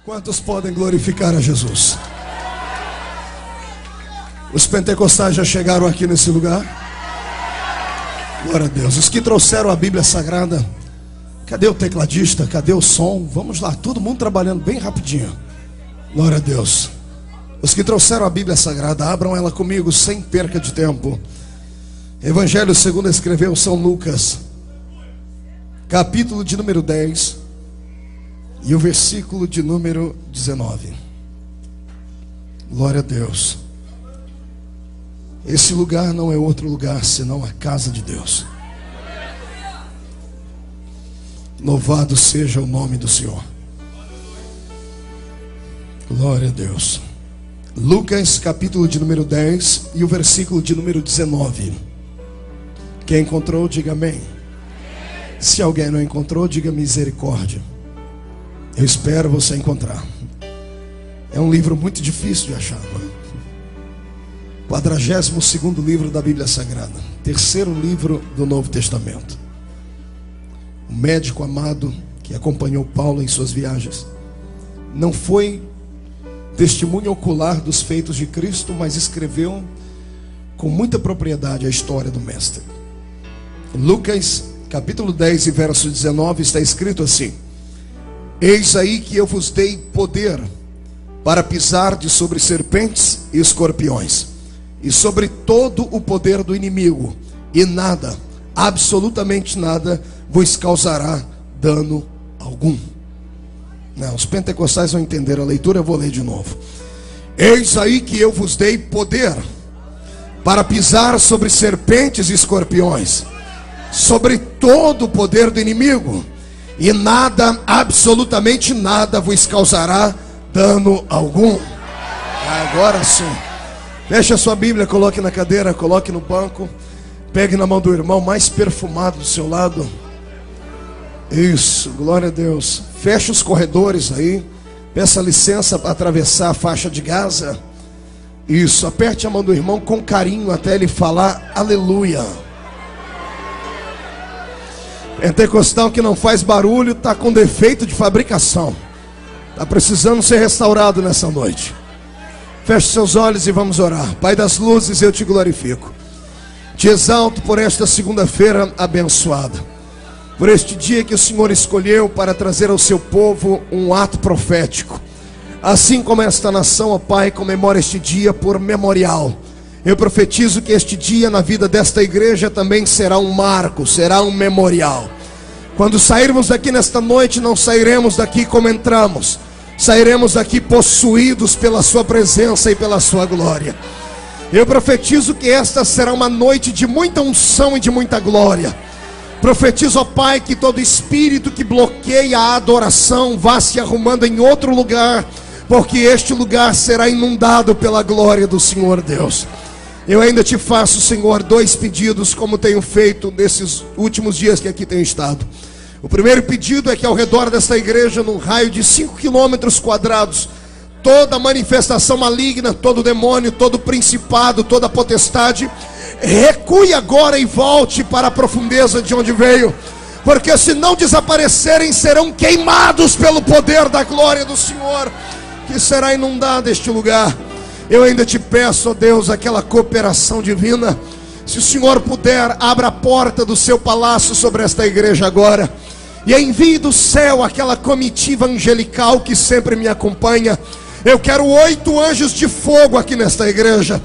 Quantos podem glorificar a Jesus? Os pentecostais já chegaram aqui nesse lugar? Glória a Deus. Os que trouxeram a Bíblia Sagrada, cadê o tecladista? Cadê o som? Vamos lá, todo mundo trabalhando bem rapidinho. Glória a Deus. Os que trouxeram a Bíblia Sagrada, abram ela comigo sem perca de tempo. Evangelho segundo escreveu São Lucas, capítulo de número 10 e o versículo de número 19. Glória a Deus. Esse lugar não é outro lugar senão a casa de Deus. Louvado seja o nome do Senhor. Glória a Deus. Lucas capítulo de número 10 e o versículo de número 19. Quem encontrou, diga amém. Se alguém não encontrou, diga misericórdia. Eu espero você encontrar. É um livro muito difícil de achar, não é? 42º livro da Bíblia Sagrada, terceiro livro do Novo Testamento. O médico amado que acompanhou Paulo em suas viagens não foi testemunha ocular dos feitos de Cristo, mas escreveu com muita propriedade a história do mestre. Em Lucas capítulo 10 e verso 19 está escrito assim: eis aí que eu vos dei poder para pisar sobre serpentes e escorpiões, e sobre todo o poder do inimigo, e nada, absolutamente nada, vos causará dano algum. Não, os pentecostais vão entender a leitura, eu vou ler de novo. Eis aí que eu vos dei poder para pisar sobre serpentes e escorpiões, sobre todo o poder do inimigo, e nada, absolutamente nada, vos causará dano algum. Agora sim. Feche a sua Bíblia, coloque na cadeira, coloque no banco. Pegue na mão do irmão mais perfumado do seu lado. Isso, glória a Deus. Feche os corredores aí. Peça licença para atravessar a faixa de Gaza. Isso, aperte a mão do irmão com carinho até ele falar aleluia. Pentecostal que não faz barulho está com defeito de fabricação. Está precisando ser restaurado nessa noite. Feche seus olhos e vamos orar. Pai das luzes, eu te glorifico. Te exalto por esta segunda-feira abençoada, por este dia que o Senhor escolheu para trazer ao seu povo um ato profético. Assim como esta nação, ó Pai, comemora este dia por memorial, eu profetizo que este dia na vida desta igreja também será um marco, será um memorial. Quando sairmos daqui nesta noite, não sairemos daqui como entramos. Sairemos daqui possuídos pela sua presença e pela sua glória. Eu profetizo que esta será uma noite de muita unção e de muita glória. Profetizo, ó Pai, que todo espírito que bloqueia a adoração vá se arrumando em outro lugar, porque este lugar será inundado pela glória do Senhor Deus. Eu ainda te faço, Senhor, 2 pedidos, como tenho feito nesses últimos dias que aqui tenho estado. O primeiro pedido é que ao redor desta igreja, num raio de 5 quilômetros quadrados, toda manifestação maligna, todo demônio, todo principado, toda potestade, recue agora e volte para a profundeza de onde veio, porque se não desaparecerem, serão queimados pelo poder da glória do Senhor, que será inundado este lugar. Eu ainda te peço, ó Deus, aquela cooperação divina. Se o Senhor puder, abra a porta do seu palácio sobre esta igreja agora, e envie do céu aquela comitiva angelical que sempre me acompanha. Eu quero 8 anjos de fogo aqui nesta igreja,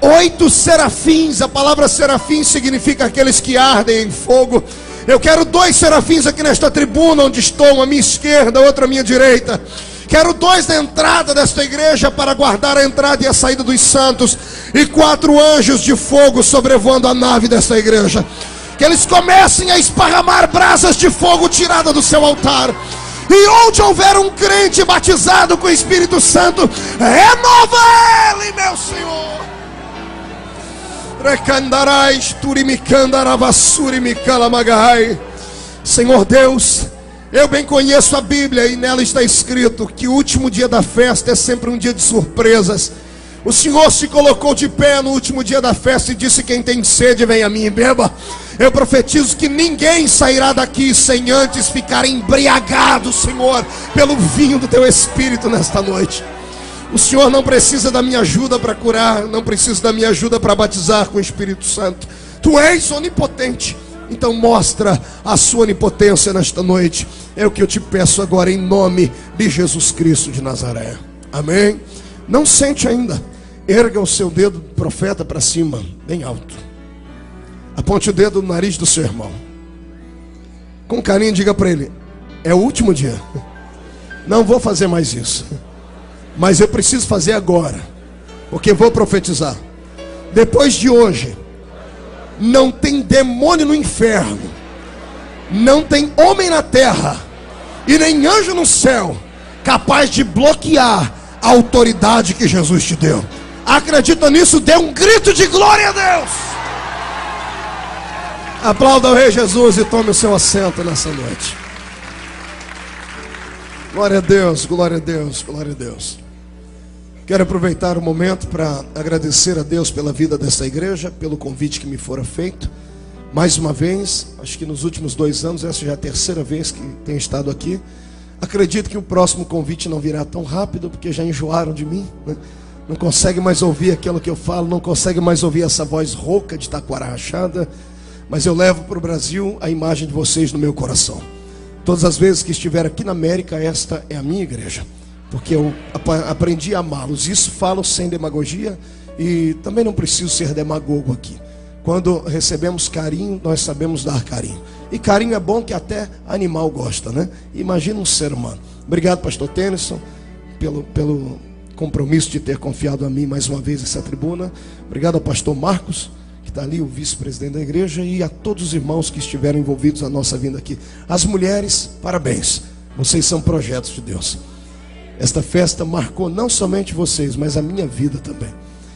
8 serafins. A palavra serafim significa aqueles que ardem em fogo. Eu quero 2 serafins aqui nesta tribuna onde estou, à minha esquerda, outra à minha direita. Quero 2 na entrada desta igreja para guardar a entrada e a saída dos santos, e 4 anjos de fogo sobrevoando a nave desta igreja. Que eles comecem a esparramar brasas de fogo tirada do seu altar. E onde houver um crente batizado com o Espírito Santo, renova ele, meu Senhor. Senhor Deus, eu bem conheço a Bíblia e nela está escrito que o último dia da festa é sempre um dia de surpresas. O Senhor se colocou de pé no último dia da festa e disse: quem tem sede, vem a mim e beba. Eu profetizo que ninguém sairá daqui sem antes ficar embriagado, Senhor, pelo vinho do teu Espírito nesta noite. O Senhor não precisa da minha ajuda para curar, não precisa da minha ajuda para batizar com o Espírito Santo. Tu és onipotente, então mostra a sua onipotência nesta noite. É o que eu te peço agora em nome de Jesus Cristo de Nazaré. Amém? Não sente ainda. Erga o seu dedo profeta para cima, bem alto. Aponte o dedo no nariz do seu irmão. Com carinho diga para ele: é o último dia. Não vou fazer mais isso, mas eu preciso fazer agora, porque vou profetizar. Depois de hoje, não tem demônio no inferno, não tem homem na terra e nem anjo no céu capaz de bloquear a autoridade que Jesus te deu. Acredita nisso? Dê um grito de glória a Deus. Aplauda o Rei Jesus e tome o seu assento nessa noite. Glória a Deus, glória a Deus, glória a Deus. Quero aproveitar o momento para agradecer a Deus pela vida dessa igreja, pelo convite que me fora feito. Mais uma vez, acho que nos últimos 2 anos, essa já é a 3ª vez que tenho estado aqui. Acredito que o próximo convite não virá tão rápido, porque já enjoaram de mim, né? Não consegue mais ouvir aquilo que eu falo, não consegue mais ouvir essa voz rouca de taquara rachada. Mas eu levo para o Brasil a imagem de vocês no meu coração. Todas as vezes que estiver aqui na América, esta é a minha igreja, porque eu aprendi a amá-los. Isso falo sem demagogia e também não preciso ser demagogo aqui. Quando recebemos carinho, nós sabemos dar carinho. E carinho é bom, que até animal gosta, né? Imagina um ser humano. Obrigado, pastor Tennyson, pelo compromisso de ter confiado a mim mais uma vez essa tribuna. Obrigado ao pastor Marcos, que está ali, o vice-presidente da igreja, e a todos os irmãos que estiveram envolvidos na nossa vinda aqui. As mulheres, parabéns, vocês são projetos de Deus. Esta festa marcou não somente vocês, mas a minha vida também.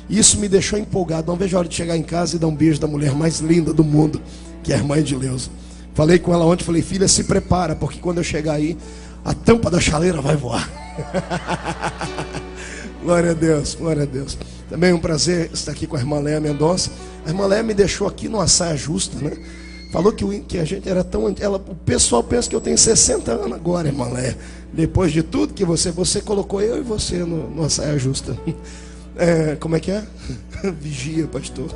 E isso me deixou empolgado. Não vejo a hora de chegar em casa e dar um beijo da mulher mais linda do mundo, que é a irmã Edileuza. Falei com ela ontem, falei: filha, se prepara, porque quando eu chegar aí, a tampa da chaleira vai voar. Glória a Deus, glória a Deus. Também é um prazer estar aqui com a irmã Léa Mendonça. A irmã Léa me deixou aqui numa saia justa, né? Falou que a gente era tão... o pessoal pensa que eu tenho 60 anos agora, irmã Léa. Depois de tudo que você colocou eu e você numa saia justa. Como é que é? Vigia, pastor.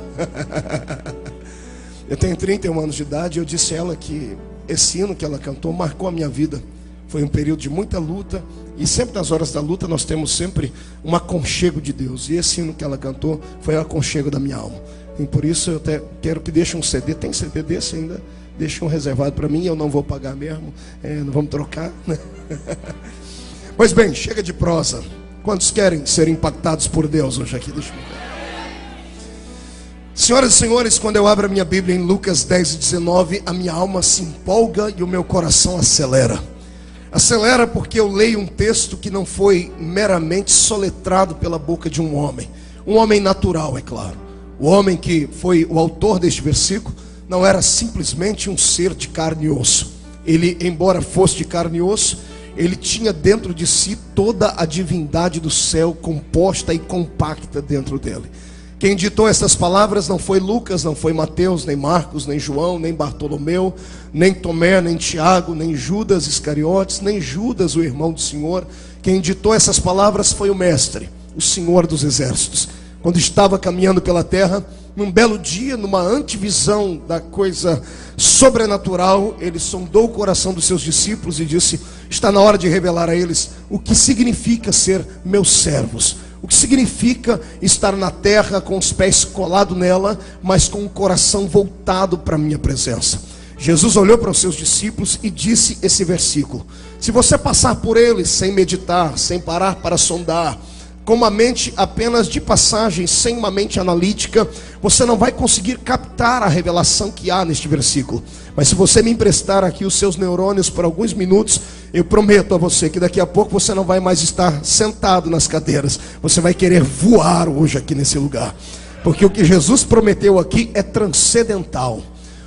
Eu tenho 31 anos de idade e eu disse a ela que esse hino que ela cantou marcou a minha vida. Foi um período de muita luta, e sempre nas horas da luta nós temos sempre um aconchego de Deus. E esse hino que ela cantou foi o aconchego da minha alma. E por isso eu até quero que deixe um CD. Tem CD desse ainda? Deixe um reservado para mim, eu não vou pagar mesmo. Não vamos trocar, né? Pois bem, chega de prosa. Quantos querem ser impactados por Deus hoje aqui? Deixa eu ver. Senhoras e senhores, quando eu abro a minha Bíblia em Lucas 10:19, a minha alma se empolga e o meu coração acelera. Acelera porque eu leio um texto que não foi meramente soletrado pela boca de um homem natural, é claro. O homem que foi o autor deste versículo não era simplesmente um ser de carne e osso. Ele, embora fosse de carne e osso, ele tinha dentro de si toda a divindade do céu composta e compacta dentro dele. Quem ditou essas palavras não foi Lucas, não foi Mateus, nem Marcos, nem João, nem Bartolomeu, nem Tomé, nem Tiago, nem Judas Iscariotes, nem Judas, o irmão do Senhor. Quem ditou essas palavras foi o Mestre, o Senhor dos Exércitos. Quando estava caminhando pela terra, num belo dia, numa antevisão da coisa sobrenatural, ele sondou o coração dos seus discípulos e disse: está na hora de revelar a eles o que significa ser meus servos. O que significa estar na terra com os pés colados nela, mas com o coração voltado para a minha presença. Jesus olhou para os seus discípulos e disse esse versículo: se você passar por ele sem meditar, sem parar para sondar, com uma mente apenas de passagem, sem uma mente analítica, você não vai conseguir captar a revelação que há neste versículo. Mas se você me emprestar aqui os seus neurônios por alguns minutos, eu prometo a você que daqui a pouco você não vai mais estar sentado nas cadeiras. Você vai querer voar hoje aqui nesse lugar. Porque o que Jesus prometeu aqui é transcendental.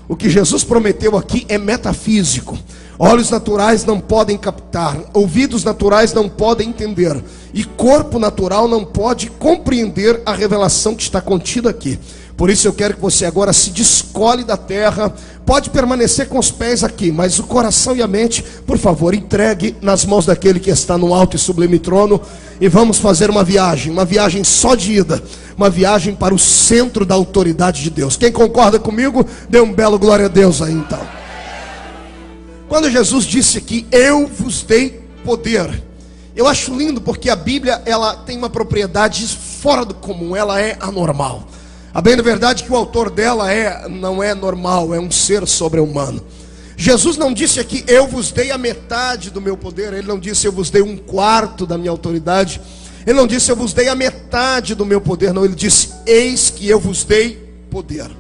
O que Jesus prometeu aqui é metafísico. Olhos naturais não podem captar, ouvidos naturais não podem entender, e corpo natural não pode compreender a revelação que está contida aqui. Por isso eu quero que você agora se descole da terra. Pode permanecer com os pés aqui, mas o coração e a mente, por favor, entregue nas mãos daquele que está no alto e sublime trono. E vamos fazer uma viagem só de ida, uma viagem para o centro da autoridade de Deus. Quem concorda comigo, dê um belo glória a Deus aí então. Quando Jesus disse aqui, eu vos dei poder, eu acho lindo porque a Bíblia, ela tem uma propriedade fora do comum, ela é anormal. A bem da verdade que o autor dela não é normal, é um ser sobre-humano. Jesus não disse aqui, eu vos dei a metade do meu poder. Ele não disse, eu vos dei um quarto da minha autoridade. Ele não disse, eu vos dei a metade do meu poder. Não, ele disse, eis que eu vos dei poder.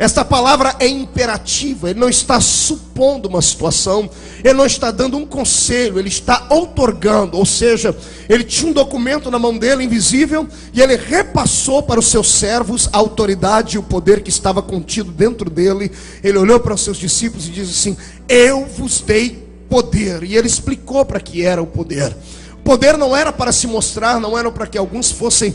Esta palavra é imperativa. Ele não está supondo uma situação, ele não está dando um conselho, ele está outorgando. Ou seja, ele tinha um documento na mão dele, invisível, e ele repassou para os seus servos a autoridade e o poder que estava contido dentro dele. Ele olhou para os seus discípulos e disse assim, eu vos dei poder. E ele explicou para que era o poder. Poder não era para se mostrar, não era para que alguns fossem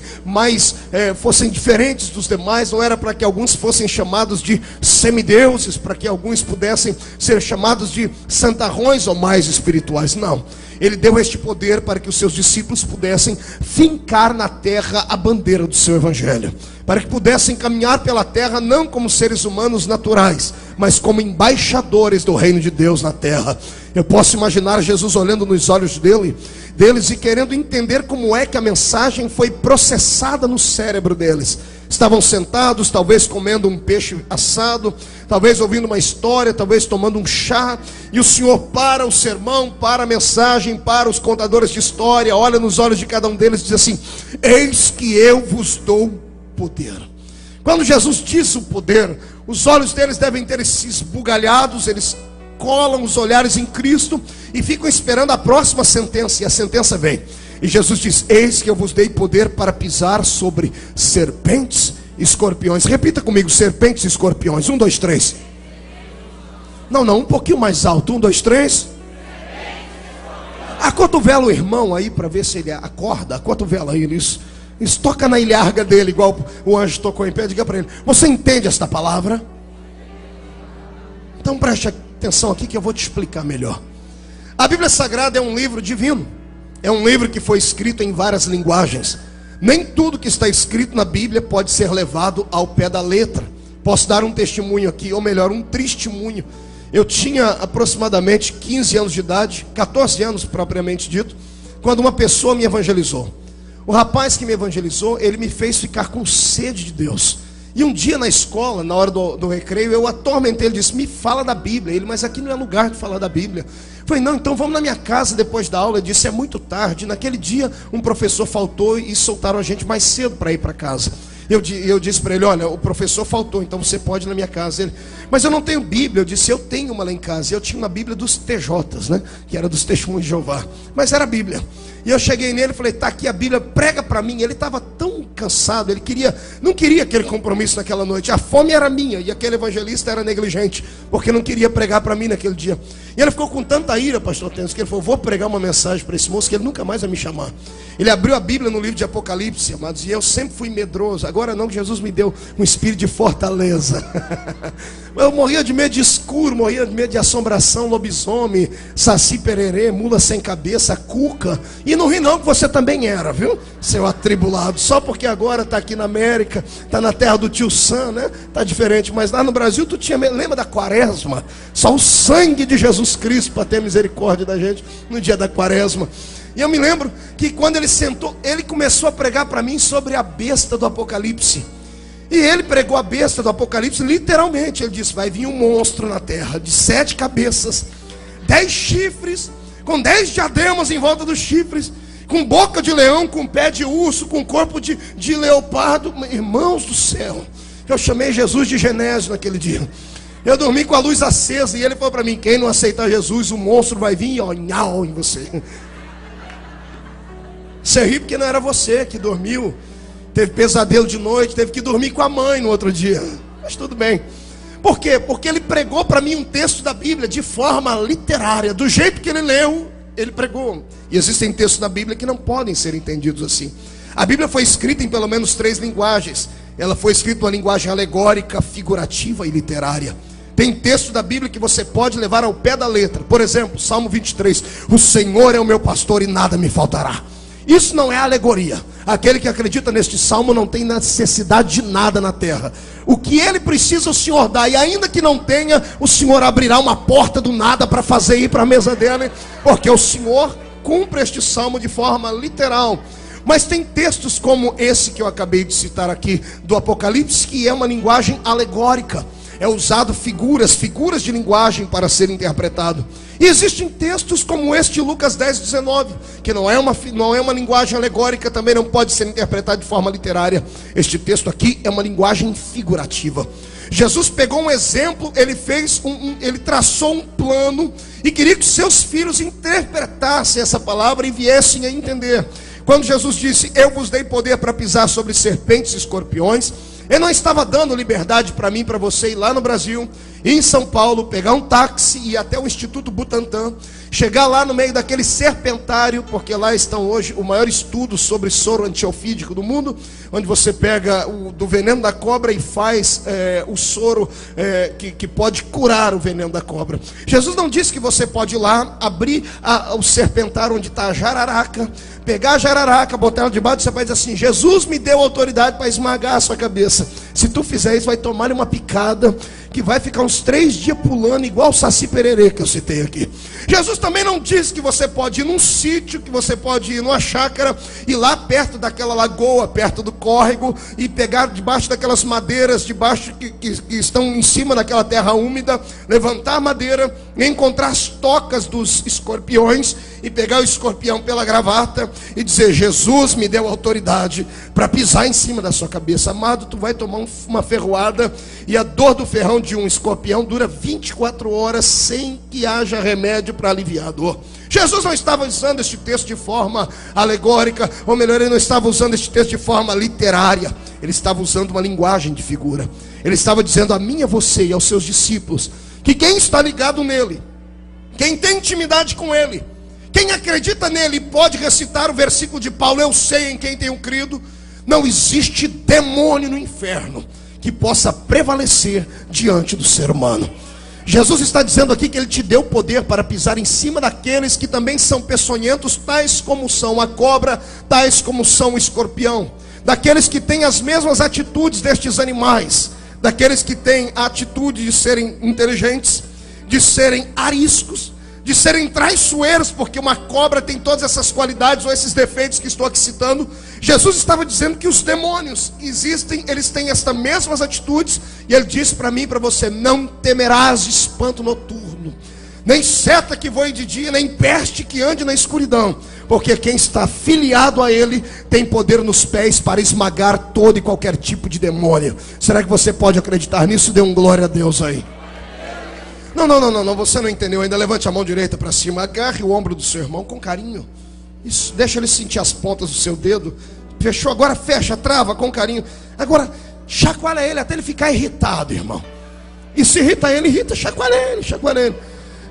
fossem diferentes dos demais, não era para que alguns fossem chamados de semideuses, para que alguns pudessem ser chamados de santarrões ou mais espirituais. Não, ele deu este poder para que os seus discípulos pudessem fincar na terra a bandeira do seu evangelho, para que pudessem caminhar pela terra não como seres humanos naturais, mas como embaixadores do reino de Deus na terra. Eu posso imaginar Jesus olhando nos olhos deles e querendo entender como é que a mensagem foi processada no cérebro deles. Estavam sentados, talvez comendo um peixe assado, talvez ouvindo uma história, talvez tomando um chá, e o Senhor para o sermão, para a mensagem, para os contadores de história, olha nos olhos de cada um deles e diz assim, eis que eu vos dou poder. Quando Jesus diz o poder, os olhos deles devem ter se esbugalhados, eles colam os olhares em Cristo e ficam esperando a próxima sentença, e a sentença vem. E Jesus diz, eis que eu vos dei poder para pisar sobre serpentes e escorpiões. Repita comigo, serpentes e escorpiões. 1, 2, 3. Não, um pouquinho mais alto. 1, 2, 3. Acotovela o irmão aí para ver se ele acorda. Acotovela aí nisso. Isso, toca na ilharga dele, igual o anjo tocou em pé. Diga para ele, você entende esta palavra? Então preste atenção aqui que eu vou te explicar melhor. A Bíblia Sagrada é um livro divino. É um livro que foi escrito em várias linguagens. Nem tudo que está escrito na Bíblia pode ser levado ao pé da letra. Posso dar um testemunho aqui, ou melhor, um testemunho. Eu tinha aproximadamente 15 anos de idade, 14 anos propriamente dito, quando uma pessoa me evangelizou. O rapaz que me evangelizou, ele me fez ficar com sede de Deus. E um dia na escola, na hora do recreio, eu atormentei, ele disse, me fala da Bíblia. Ele, mas aqui não é lugar de falar da Bíblia. Eu falei, não, então vamos na minha casa depois da aula. Ele disse, é muito tarde. Naquele dia, um professor faltou e soltaram a gente mais cedo para ir para casa. Eu disse para ele, olha, o professor faltou, então você pode ir na minha casa. Ele, mas eu não tenho Bíblia. Eu disse, eu tenho uma lá em casa. E eu tinha uma Bíblia dos TJs, né? Que era dos Testemunhos de Jeová. Mas era a Bíblia. E eu cheguei nele e falei, está aqui a Bíblia, prega para mim. Ele estava tão cansado, ele não queria aquele compromisso naquela noite. A fome era minha e aquele evangelista era negligente, porque não queria pregar para mim naquele dia. E ele ficou com tanta ira, pastor Tenso, que ele falou, vou pregar uma mensagem para esse moço que ele nunca mais vai me chamar. Ele abriu a Bíblia no livro de Apocalipse, amados, e eu sempre fui medroso. Agora não, que Jesus me deu um espírito de fortaleza. Eu morria de medo de escuro, morria de medo de assombração, lobisomem, saci pererê, mula sem cabeça, cuca. E não ri não, que você também era, viu? Seu atribulado. Só porque agora está aqui na América, está na terra do tio Sam, né? Está diferente. Mas lá no Brasil tu tinha, lembra da quaresma? Só o sangue de Jesus Cristo para ter misericórdia da gente no dia da quaresma. E eu me lembro que quando ele sentou, ele começou a pregar para mim sobre a besta do Apocalipse. E ele pregou a besta do Apocalipse literalmente. Ele disse, vai vir um monstro na terra de 7 cabeças, 10 chifres, com 10 diademas em volta dos chifres, com boca de leão, com pé de urso, com corpo de leopardo. Irmãos do céu, eu chamei Jesus de Genésio naquele dia. Eu dormi com a luz acesa e ele falou para mim, quem não aceitar Jesus, o monstro vai vir e ó, nhau em você. Você ri porque não era você que dormiu, teve pesadelo de noite, teve que dormir com a mãe no outro dia. Mas tudo bem. Por quê? Porque ele pregou para mim um texto da Bíblia de forma literária. Do jeito que ele leu, ele pregou. E existem textos da Bíblia que não podem ser entendidos assim. A Bíblia foi escrita em pelo menos 3 linguagens. ela foi escrita em uma linguagem alegórica, figurativa e literária. Tem texto da Bíblia que você pode levar ao pé da letra. Por exemplo, Salmo 23: o Senhor é o meu pastor e nada me faltará. Isso não é alegoria. Aquele que acredita neste salmo não tem necessidade de nada na terra. O que ele precisa o Senhor dá, e ainda que não tenha, o Senhor abrirá uma porta do nada para fazer ir para a mesa dele, porque o Senhor cumpre este salmo de forma literal. Mas tem textos como esse que eu acabei de citar aqui do Apocalipse, que é uma linguagem alegórica. É usado figuras de linguagem para ser interpretado. E existem textos como este de Lucas 10:19, que não é uma linguagem alegórica, também não pode ser interpretado de forma literária. Este texto aqui é uma linguagem figurativa. Jesus pegou um exemplo, ele traçou um plano e queria que seus filhos interpretassem essa palavra e viessem a entender. Quando Jesus disse: eu vos dei poder para pisar sobre serpentes e escorpiões, ele não estava dando liberdade para mim e para você ir lá no Brasil, ir em São Paulo, pegar um táxi e ir até o Instituto Butantan, chegar lá no meio daquele serpentário, porque lá estão hoje o maior estudo sobre soro antiofídico do mundo, onde você pega do veneno da cobra e faz o soro que pode curar o veneno da cobra. Jesus não disse que você pode ir lá, abrir o serpentário onde está a jararaca, pegar a jararaca, botar ela debaixo, você vai dizer assim: Jesus me deu autoridade para esmagar a sua cabeça. Se tu fizer isso, vai tomar uma picada que vai ficar uns 3 dias pulando, igual o Saci Pererê que eu citei aqui. Jesus também não disse que você pode ir num sítio, que você pode ir numa chácara, ir lá perto daquela lagoa, perto do córrego, e pegar debaixo daquelas madeiras, debaixo que estão em cima daquela terra úmida, levantar a madeira, e encontrar as tocas dos escorpiões, e pegar o escorpião pela gravata, e dizer: Jesus me deu autoridade para pisar em cima da sua cabeça. Amado, tu vai tomar uma ferroada, e a dor do ferrão de um escorpião dura 24 horas sem que haja remédio para aliviar a dor. Jesus não estava usando este texto de forma alegórica, ou melhor, ele não estava usando este texto de forma literária. Ele estava usando uma linguagem de figura. Ele estava dizendo a mim, a você e aos seus discípulos, que quem está ligado nele, quem tem intimidade com ele, quem acredita nele, pode recitar o versículo de Paulo: eu sei em quem tenho crido. Não existe demônio no inferno que possa prevalecer diante do ser humano. Jesus está dizendo aqui que ele te deu poder para pisar em cima daqueles que também são peçonhentos, tais como são a cobra, tais como são o escorpião, daqueles que têm as mesmas atitudes destes animais, daqueles que têm a atitude de serem inteligentes, de serem ariscos, de serem traiçoeiros, porque uma cobra tem todas essas qualidades ou esses defeitos que estou aqui citando. Jesus estava dizendo que os demônios existem, eles têm estas mesmas atitudes, e ele disse para mim e para você: não temerás de espanto noturno, nem seta que voe de dia, nem peste que ande na escuridão, porque quem está filiado a ele tem poder nos pés para esmagar todo e qualquer tipo de demônio. Será que você pode acreditar nisso? Dê um glória a Deus aí. Não, você não entendeu ainda. Levante a mão direita para cima, agarre o ombro do seu irmão com carinho. Isso, deixa ele sentir as pontas do seu dedo. Fechou? Agora fecha, trava com carinho. Agora chacoalha ele até ele ficar irritado, irmão. E se irrita ele, chacoalha ele.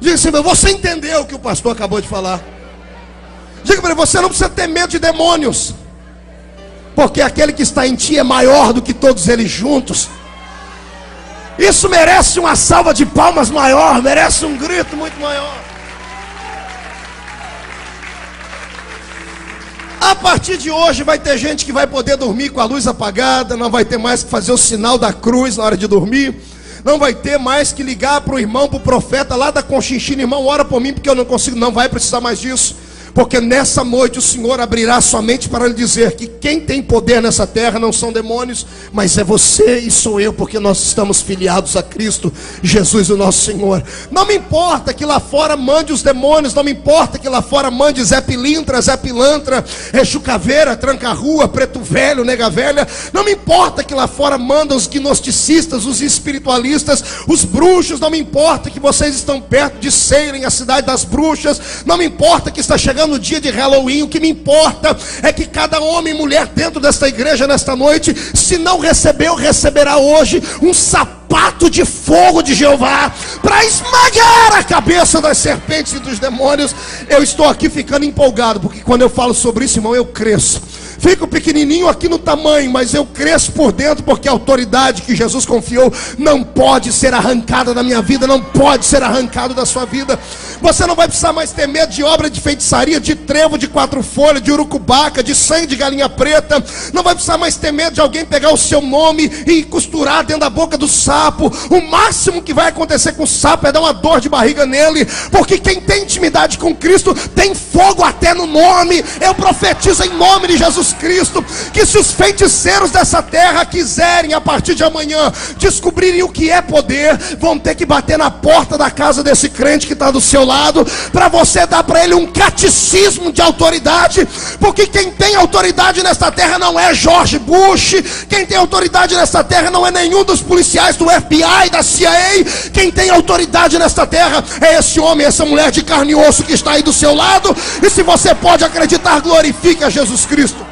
Diga assim: você entendeu o que o pastor acabou de falar? Diga para ele: você não precisa ter medo de demônios, porque aquele que está em ti é maior do que todos eles juntos. Isso merece uma salva de palmas maior, merece um grito muito maior. A partir de hoje vai ter gente que vai poder dormir com a luz apagada, não vai ter mais que fazer o sinal da cruz na hora de dormir, não vai ter mais que ligar para o irmão, para o profeta lá da Conchinchina: irmão, ora por mim porque eu não consigo. Não vai precisar mais disso, porque nessa noite o Senhor abrirá sua mente para lhe dizer que quem tem poder nessa terra não são demônios, mas é você e sou eu, porque nós estamos filiados a Cristo Jesus, o nosso Senhor. Não me importa que lá fora mande os demônios, não me importa que lá fora mande Zé Pilintra, Zé Pilantra, Chucaveira, Tranca-Rua, Preto Velho, Nega Velha. Não me importa que lá fora mandam os gnosticistas, os espiritualistas, os bruxos. Não me importa que vocês estão perto de Salem, a cidade das bruxas. Não me importa que está chegando no dia de Halloween. O que me importa é que cada homem e mulher dentro desta igreja nesta noite, se não recebeu, receberá hoje um sapato de fogo de Jeová para esmagar a cabeça das serpentes e dos demônios. Eu estou aqui ficando empolgado, porque quando eu falo sobre isso, irmão, eu cresço. Fico pequenininho aqui no tamanho, mas eu cresço por dentro, porque a autoridade que Jesus confiou não pode ser arrancada da minha vida, não pode ser arrancada da sua vida. Você não vai precisar mais ter medo de obra de feitiçaria, de trevo de 4 folhas, de urucubaca, de sangue de galinha preta. Não vai precisar mais ter medo de alguém pegar o seu nome e costurar dentro da boca do sapo. O máximo que vai acontecer com o sapo é dar uma dor de barriga nele, porque quem tem intimidade com Cristo tem fogo até no nome. Eu profetizo em nome de Jesus Cristo, que se os feiticeiros dessa terra quiserem a partir de amanhã descobrirem o que é poder, vão ter que bater na porta da casa desse crente que está do seu lado, para você dar para ele um catecismo de autoridade, porque quem tem autoridade nesta terra não é George Bush, quem tem autoridade nesta terra não é nenhum dos policiais do FBI, da CIA. Quem tem autoridade nesta terra é esse homem, essa mulher de carne e osso que está aí do seu lado. E se você pode acreditar, glorifique a Jesus Cristo.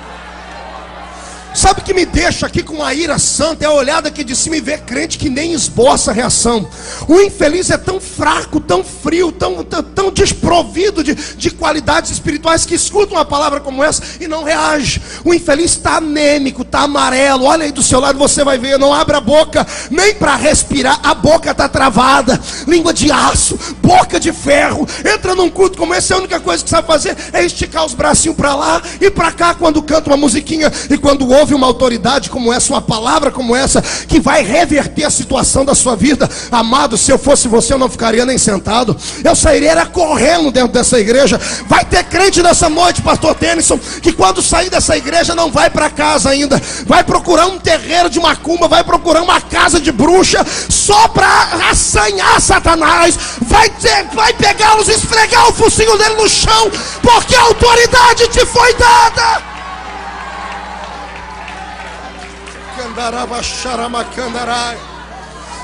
Sabe o que me deixa aqui com a ira santa? É a olhada aqui de cima e ver crente que nem esboça a reação. O infeliz é tão fraco, tão frio, tão desprovido de qualidades espirituais, que escuta uma palavra como essa e não reage. O infeliz está anêmico, está amarelo. Olha aí do seu lado, você vai ver. Não abre a boca nem para respirar, a boca está travada. Língua de aço, boca de ferro. Entra num culto como esse, a única coisa que sabe fazer é esticar os bracinhos para lá e para cá quando canta uma musiquinha. E quando ouve uma autoridade como essa, uma palavra como essa, que vai reverter a situação da sua vida, amado, se eu fosse você, eu não ficaria nem sentado, eu sairia era correndo dentro dessa igreja. Vai ter crente nessa noite, pastor Tennyson, que quando sair dessa igreja não vai para casa ainda, vai procurar um terreiro de macumba, vai procurar uma casa de bruxa, só para assanhar Satanás, vai pegá-los, esfregar o focinho dele no chão, porque a autoridade te foi dada.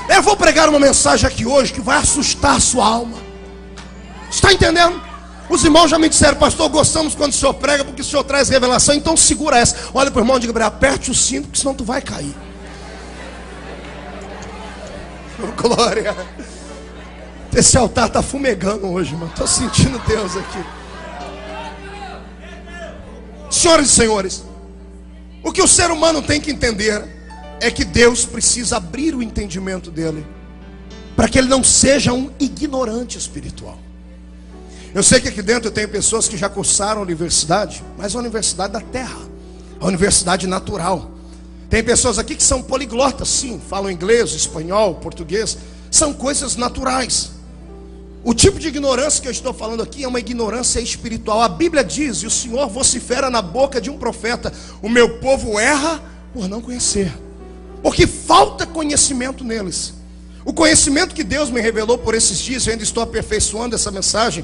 Eu vou pregar uma mensagem aqui hoje que vai assustar a sua alma. Está entendendo? Os irmãos já me disseram: pastor, gostamos quando o senhor prega, porque o senhor traz revelação. Então segura essa. Olha para o irmão e diga: aperte o cinto, porque senão tu vai cair. Oh, glória. Esse altar está fumegando hoje, irmão. Estou sentindo Deus aqui. Senhoras e senhores, o que o ser humano tem que entender é que Deus precisa abrir o entendimento dele, para que ele não seja um ignorante espiritual. Eu sei que aqui dentro eu tenho pessoas que já cursaram a universidade, mas a universidade da terra, a universidade natural. Tem pessoas aqui que são poliglotas, sim, falam inglês, espanhol, português, são coisas naturais. O tipo de ignorância que eu estou falando aqui é uma ignorância espiritual. A Bíblia diz, e o Senhor vocifera na boca de um profeta: o meu povo erra por não conhecer, porque falta conhecimento neles. O conhecimento que Deus me revelou por esses dias, eu ainda estou aperfeiçoando essa mensagem.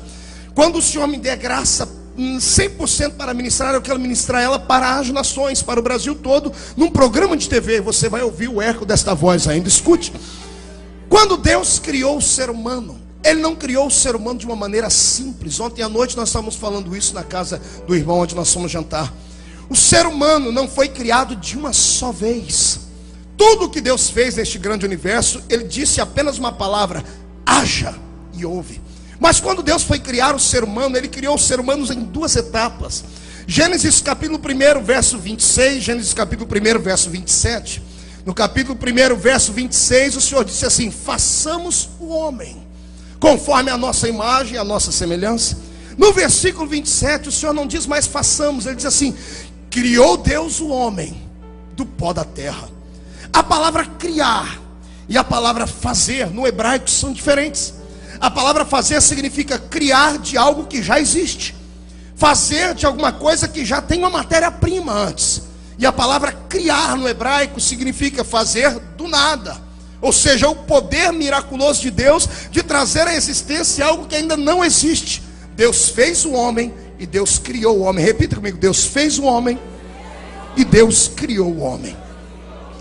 Quando o Senhor me der graça 100% para ministrar, eu quero ministrar ela para as nações, para o Brasil todo, num programa de TV. Você vai ouvir o eco desta voz ainda. Escute. Quando Deus criou o ser humano, Ele não criou o ser humano de uma maneira simples. Ontem à noite nós estávamos falando isso na casa do irmão onde nós fomos jantar. O ser humano não foi criado de uma só vez. Tudo que Deus fez neste grande universo, Ele disse apenas uma palavra: haja, e houve. Mas quando Deus foi criar o ser humano, Ele criou os seres humanos em 2 etapas. Gênesis capítulo 1, verso 26, Gênesis capítulo 1, verso 27. No capítulo 1, verso 26, o Senhor disse assim: façamos o homem conforme a nossa imagem, a nossa semelhança. No versículo 27, o Senhor não diz mais façamos, Ele diz assim: criou Deus o homem do pó da terra. A palavra criar e a palavra fazer no hebraico são diferentes. A palavra fazer significa criar de algo que já existe, fazer de alguma coisa que já tem uma matéria-prima antes. E a palavra criar no hebraico significa fazer do nada. Ou seja, o poder miraculoso de Deus de trazer à existência algo que ainda não existe. Deus fez o homem e Deus criou o homem. Repita comigo: Deus fez o homem e Deus criou o homem.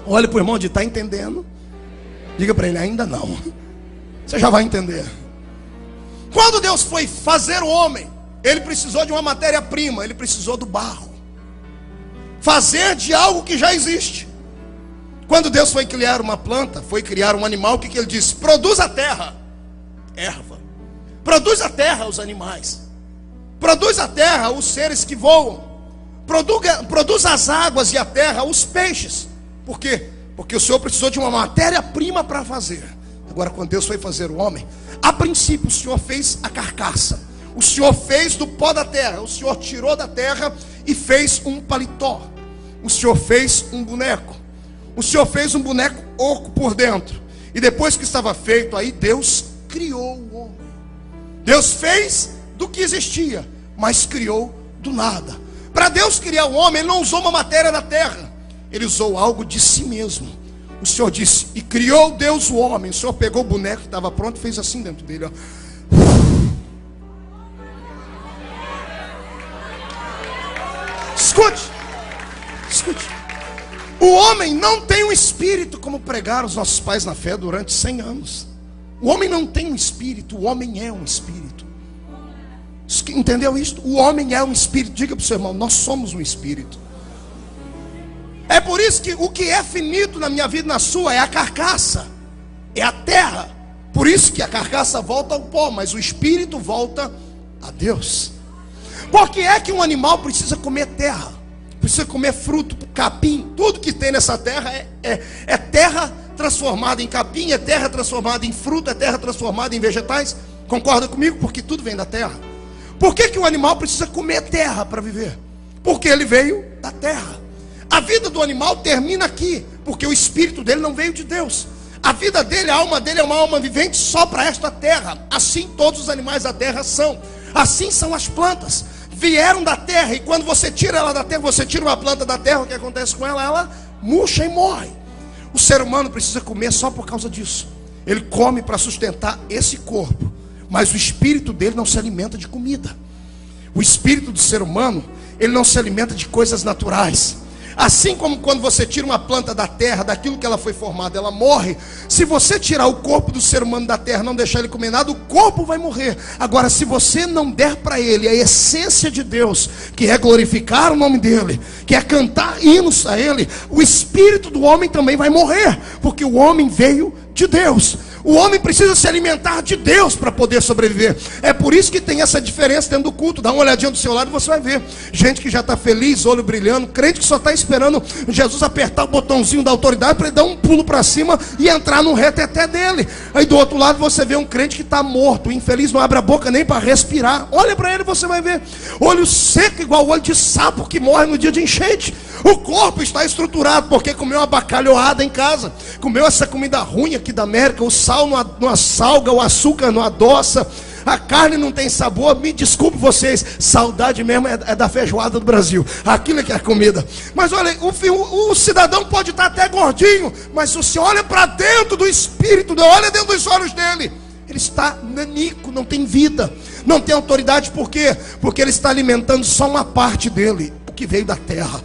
Olha para o irmão de está entendendo. Diga para ele: ainda não. Você já vai entender. Quando Deus foi fazer o homem, Ele precisou de uma matéria-prima. Ele precisou do barro. Fazer de algo que já existe. Quando Deus foi criar uma planta, foi criar um animal, o que Ele disse? Produz a terra erva. Produz a terra os animais. Produz a terra os seres que voam. produz as águas e a terra, os peixes. Por quê? Porque o Senhor precisou de uma matéria-prima para fazer. Agora, quando Deus foi fazer o homem, a princípio o Senhor fez a carcaça. O Senhor fez do pó da terra. O Senhor tirou da terra e fez um paletó. O Senhor fez um boneco. O Senhor fez um boneco oco por dentro. E depois que estava feito, aí Deus criou o homem. Deus fez do que existia, mas criou do nada. Para Deus criar o homem, Ele não usou uma matéria da terra. Ele usou algo de si mesmo. O Senhor disse, e criou Deus o homem. O Senhor pegou o boneco que estava pronto e fez assim dentro dele, ó. Escute, escute. O homem não tem um espírito, como pregaram os nossos pais na fé durante 100 anos. O homem não tem um espírito, o homem é um espírito. Entendeu isso? O homem é um espírito. Diga para o seu irmão, nós somos um espírito. É por isso que o que é finito na minha vida e na sua é a carcaça, é a terra. Por isso que a carcaça volta ao pó, mas o espírito volta a Deus. Por que é que um animal precisa comer terra? Precisa comer fruto, capim. Tudo que tem nessa terra é terra transformada em capim, é terra transformada em fruto, é terra transformada em vegetais. Concorda comigo? Porque tudo vem da terra. Por que o animal precisa comer terra para viver? Porque ele veio da terra. A vida do animal termina aqui, porque o espírito dele não veio de Deus. A vida dele, a alma dele é uma alma vivente só para esta terra. Assim todos os animais da terra são. Assim são as plantas. Vieram da terra, e quando você tira ela da terra, você tira uma planta da terra, o que acontece com ela? Ela murcha e morre. O ser humano precisa comer só por causa disso. Ele come para sustentar esse corpo, mas o espírito dele não se alimenta de comida. O espírito do ser humano, ele não se alimenta de coisas naturais. Assim como quando você tira uma planta da terra, daquilo que ela foi formada, ela morre. Se você tirar o corpo do ser humano da terra, não deixar ele comer nada, o corpo vai morrer. Agora, se você não der para ele a essência de Deus, que é glorificar o nome dele, que é cantar hinos a ele, o espírito do homem também vai morrer, porque o homem veio de Deus. O homem precisa se alimentar de Deus para poder sobreviver. É por isso que tem essa diferença dentro do culto. Dá uma olhadinha do seu lado e você vai ver gente que já está feliz, olho brilhando, crente que só está esperando Jesus apertar o botãozinho da autoridade para ele dar um pulo para cima e entrar no reteté dele. Aí do outro lado você vê um crente que está morto, o infeliz não abre a boca nem para respirar. Olha para ele, você vai ver olho seco igual olho de sapo que morre no dia de enchente. O corpo está estruturado porque comeu uma bacalhoada em casa, comeu essa comida ruim aqui da América. O sal não assalga, o açúcar não adoça, a carne não tem sabor. Me desculpe vocês, saudade mesmo é da feijoada do Brasil. Aquilo é que é comida. Mas olha, o cidadão pode estar até gordinho, mas se você olha para dentro do espírito, olha dentro dos olhos dele, ele está nanico, não tem vida, não tem autoridade. Por quê? Porque ele está alimentando só uma parte dele, o que veio da terra.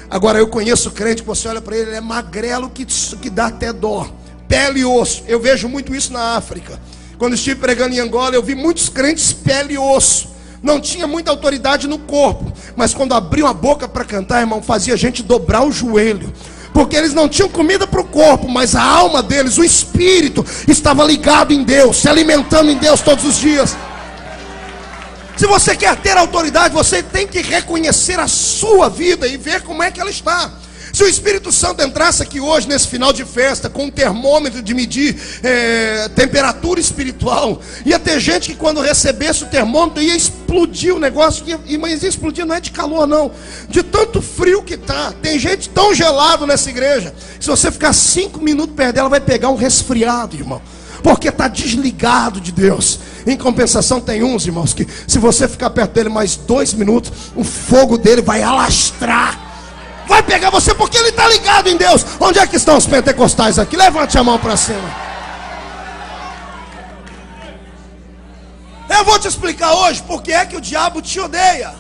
Agora eu conheço crente que você olha para ele é magrelo que dá até dó, pele e osso. Eu vejo muito isso na África. Quando estive pregando em Angola, eu vi muitos crentes pele e osso. Não tinha muita autoridade no corpo, mas quando abriam a boca para cantar, irmão, fazia a gente dobrar o joelho. Porque eles não tinham comida para o corpo, mas a alma deles, o espírito, estava ligado em Deus, se alimentando em Deus todos os dias. Se você quer ter autoridade, você tem que reconhecer a sua vida e ver como é que ela está. Se o Espírito Santo entrasse aqui hoje, nesse final de festa, com um termômetro de medir temperatura espiritual, ia ter gente que quando recebesse o termômetro ia explodir o negócio, mas ia explodir não é de calor não, de tanto frio que está. Tem gente tão gelado nessa igreja, se você ficar 5 minutos perto dela, vai pegar um resfriado, irmão, porque está desligado de Deus. Em compensação, tem uns, irmãos, que se você ficar perto dele mais 2 minutos, o fogo dele vai alastrar, vai pegar você, porque ele está ligado em Deus. Onde é que estão os pentecostais aqui? Levante a mão para cima. Eu vou te explicar hoje porque é que o diabo te odeia.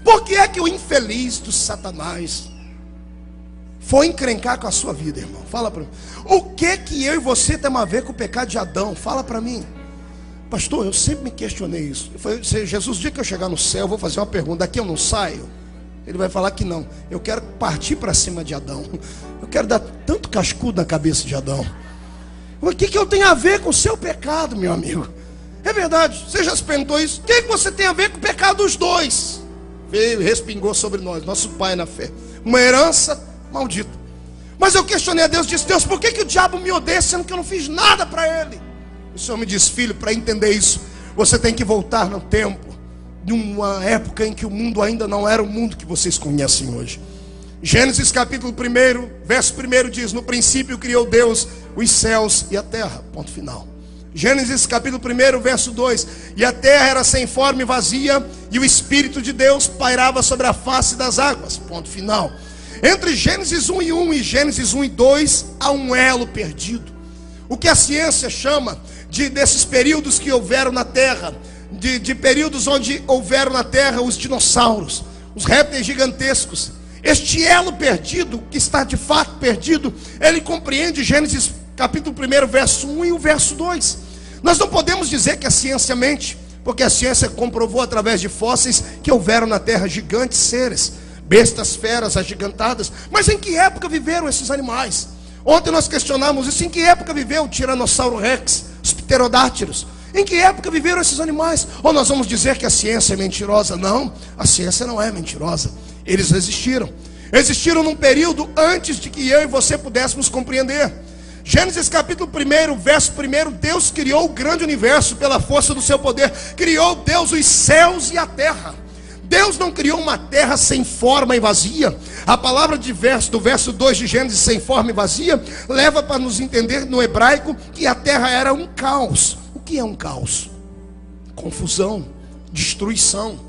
Porque é que o infeliz do Satanás foi encrencar com a sua vida, irmão? Fala para mim. O que eu e você temos a ver com o pecado de Adão? Fala para mim. Pastor, eu sempre me questionei isso. Eu falei, Jesus, o dia que eu chegar no céu, eu vou fazer uma pergunta. Daqui eu não saio? Ele vai falar que não. Eu quero partir para cima de Adão. Eu quero dar tanto cascudo na cabeça de Adão. O que eu tenho a ver com o seu pecado, meu amigo? É verdade, você já se perguntou isso? O que você tem a ver com o pecado dos dois? veio e respingou sobre nós, nosso pai na fé. Uma herança maldita. Mas eu questionei a Deus, disse: Deus, por que o diabo me odeia, sendo que eu não fiz nada para ele? O Senhor me disse: filho, para entender isso, você tem que voltar no tempo, numa época em que o mundo ainda não era o mundo que vocês conhecem hoje. Gênesis capítulo 1, verso 1 diz: no princípio criou Deus os céus e a terra. Ponto final. Gênesis capítulo 1, verso 2: e a terra era sem forma e vazia, e o Espírito de Deus pairava sobre a face das águas. Ponto final. Entre Gênesis 1:1 e Gênesis 1:2 há um elo perdido. O que a ciência chama desses períodos que houveram na terra, de períodos onde houveram na terra os dinossauros, os répteis gigantescos. Este elo perdido, que está de fato perdido, ele compreende Gênesis capítulo 1, verso 1 e o verso 2. Nós não podemos dizer que a ciência mente, porque a ciência comprovou através de fósseis que houveram na terra gigantes seres, bestas, feras agigantadas. Mas em que época viveram esses animais? Ontem nós questionamos isso: em que época viveu o Tiranossauro Rex, os pterodátilos? Em que época viveram esses animais? Ou nós vamos dizer que a ciência é mentirosa? Não, a ciência não é mentirosa. Eles existiram. Existiram num período antes de que eu e você pudéssemos compreender. Gênesis capítulo 1, verso 1: Deus criou o grande universo pela força do seu poder. Criou Deus os céus e a terra. Deus não criou uma terra sem forma e vazia. A palavra do verso 2 de Gênesis, sem forma e vazia, leva para nos entender no hebraico que a terra era um caos. O que é um caos? Confusão, destruição.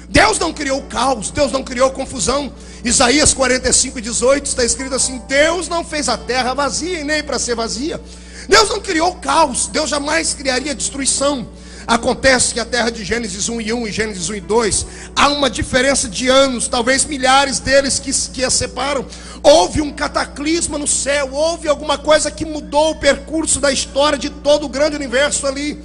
Deus não criou caos, Deus não criou confusão. Isaías 45:18 está escrito assim: Deus não fez a terra vazia e nem para ser vazia. Deus não criou caos, Deus jamais criaria destruição. Acontece que a terra de Gênesis 1:1 e Gênesis 1:2 há uma diferença de anos, talvez milhares deles que a separam. Houve um cataclisma no céu, houve alguma coisa que mudou o percurso da história de todo o grande universo ali.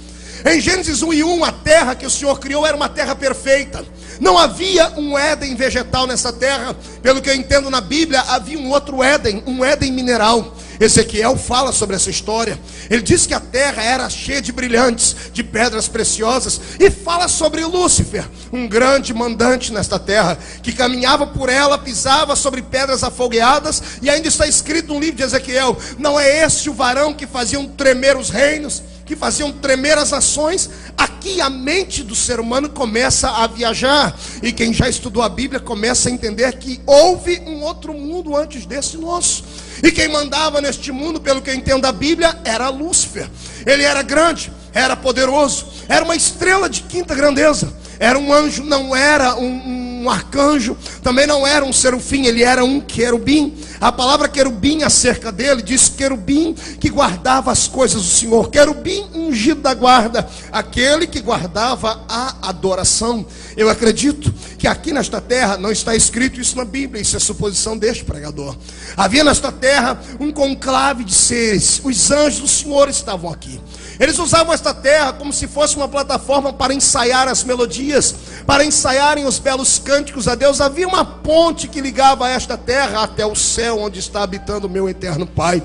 Em Gênesis 1:1, a terra que o Senhor criou era uma terra perfeita. Não havia um Éden vegetal nessa terra. Pelo que eu entendo na Bíblia, havia um outro Éden, um Éden mineral. Ezequiel fala sobre essa história. Ele diz que a terra era cheia de brilhantes, de pedras preciosas. E fala sobre Lúcifer, um grande mandante nesta terra, que caminhava por ela, pisava sobre pedras afogueadas. E ainda está escrito no livro de Ezequiel: não é esse o varão que faziam tremer os reinos, que faziam tremer as nações? Aqui a mente do ser humano começa a viajar. E quem já estudou a Bíblia começa a entender que houve um outro mundo antes desse nosso. E quem mandava neste mundo, pelo que eu entendo da Bíblia, era Lúcifer. Ele era grande, era poderoso, era uma estrela de quinta grandeza. Era um anjo, não era um arcanjo, também não era um serufim, ele era um querubim. A palavra querubim acerca dele diz querubim que guardava as coisas do Senhor, querubim ungido da guarda, aquele que guardava a adoração. Eu acredito que aqui nesta terra, não está escrito isso na Bíblia, isso é suposição deste pregador. Havia nesta terra um conclave de seres, os anjos do Senhor estavam aqui. Eles usavam esta terra como se fosse uma plataforma para ensaiar as melodias, para ensaiarem os belos cânticos a Deus. Havia uma ponte que ligava esta terra até o céu, onde está habitando o meu eterno Pai.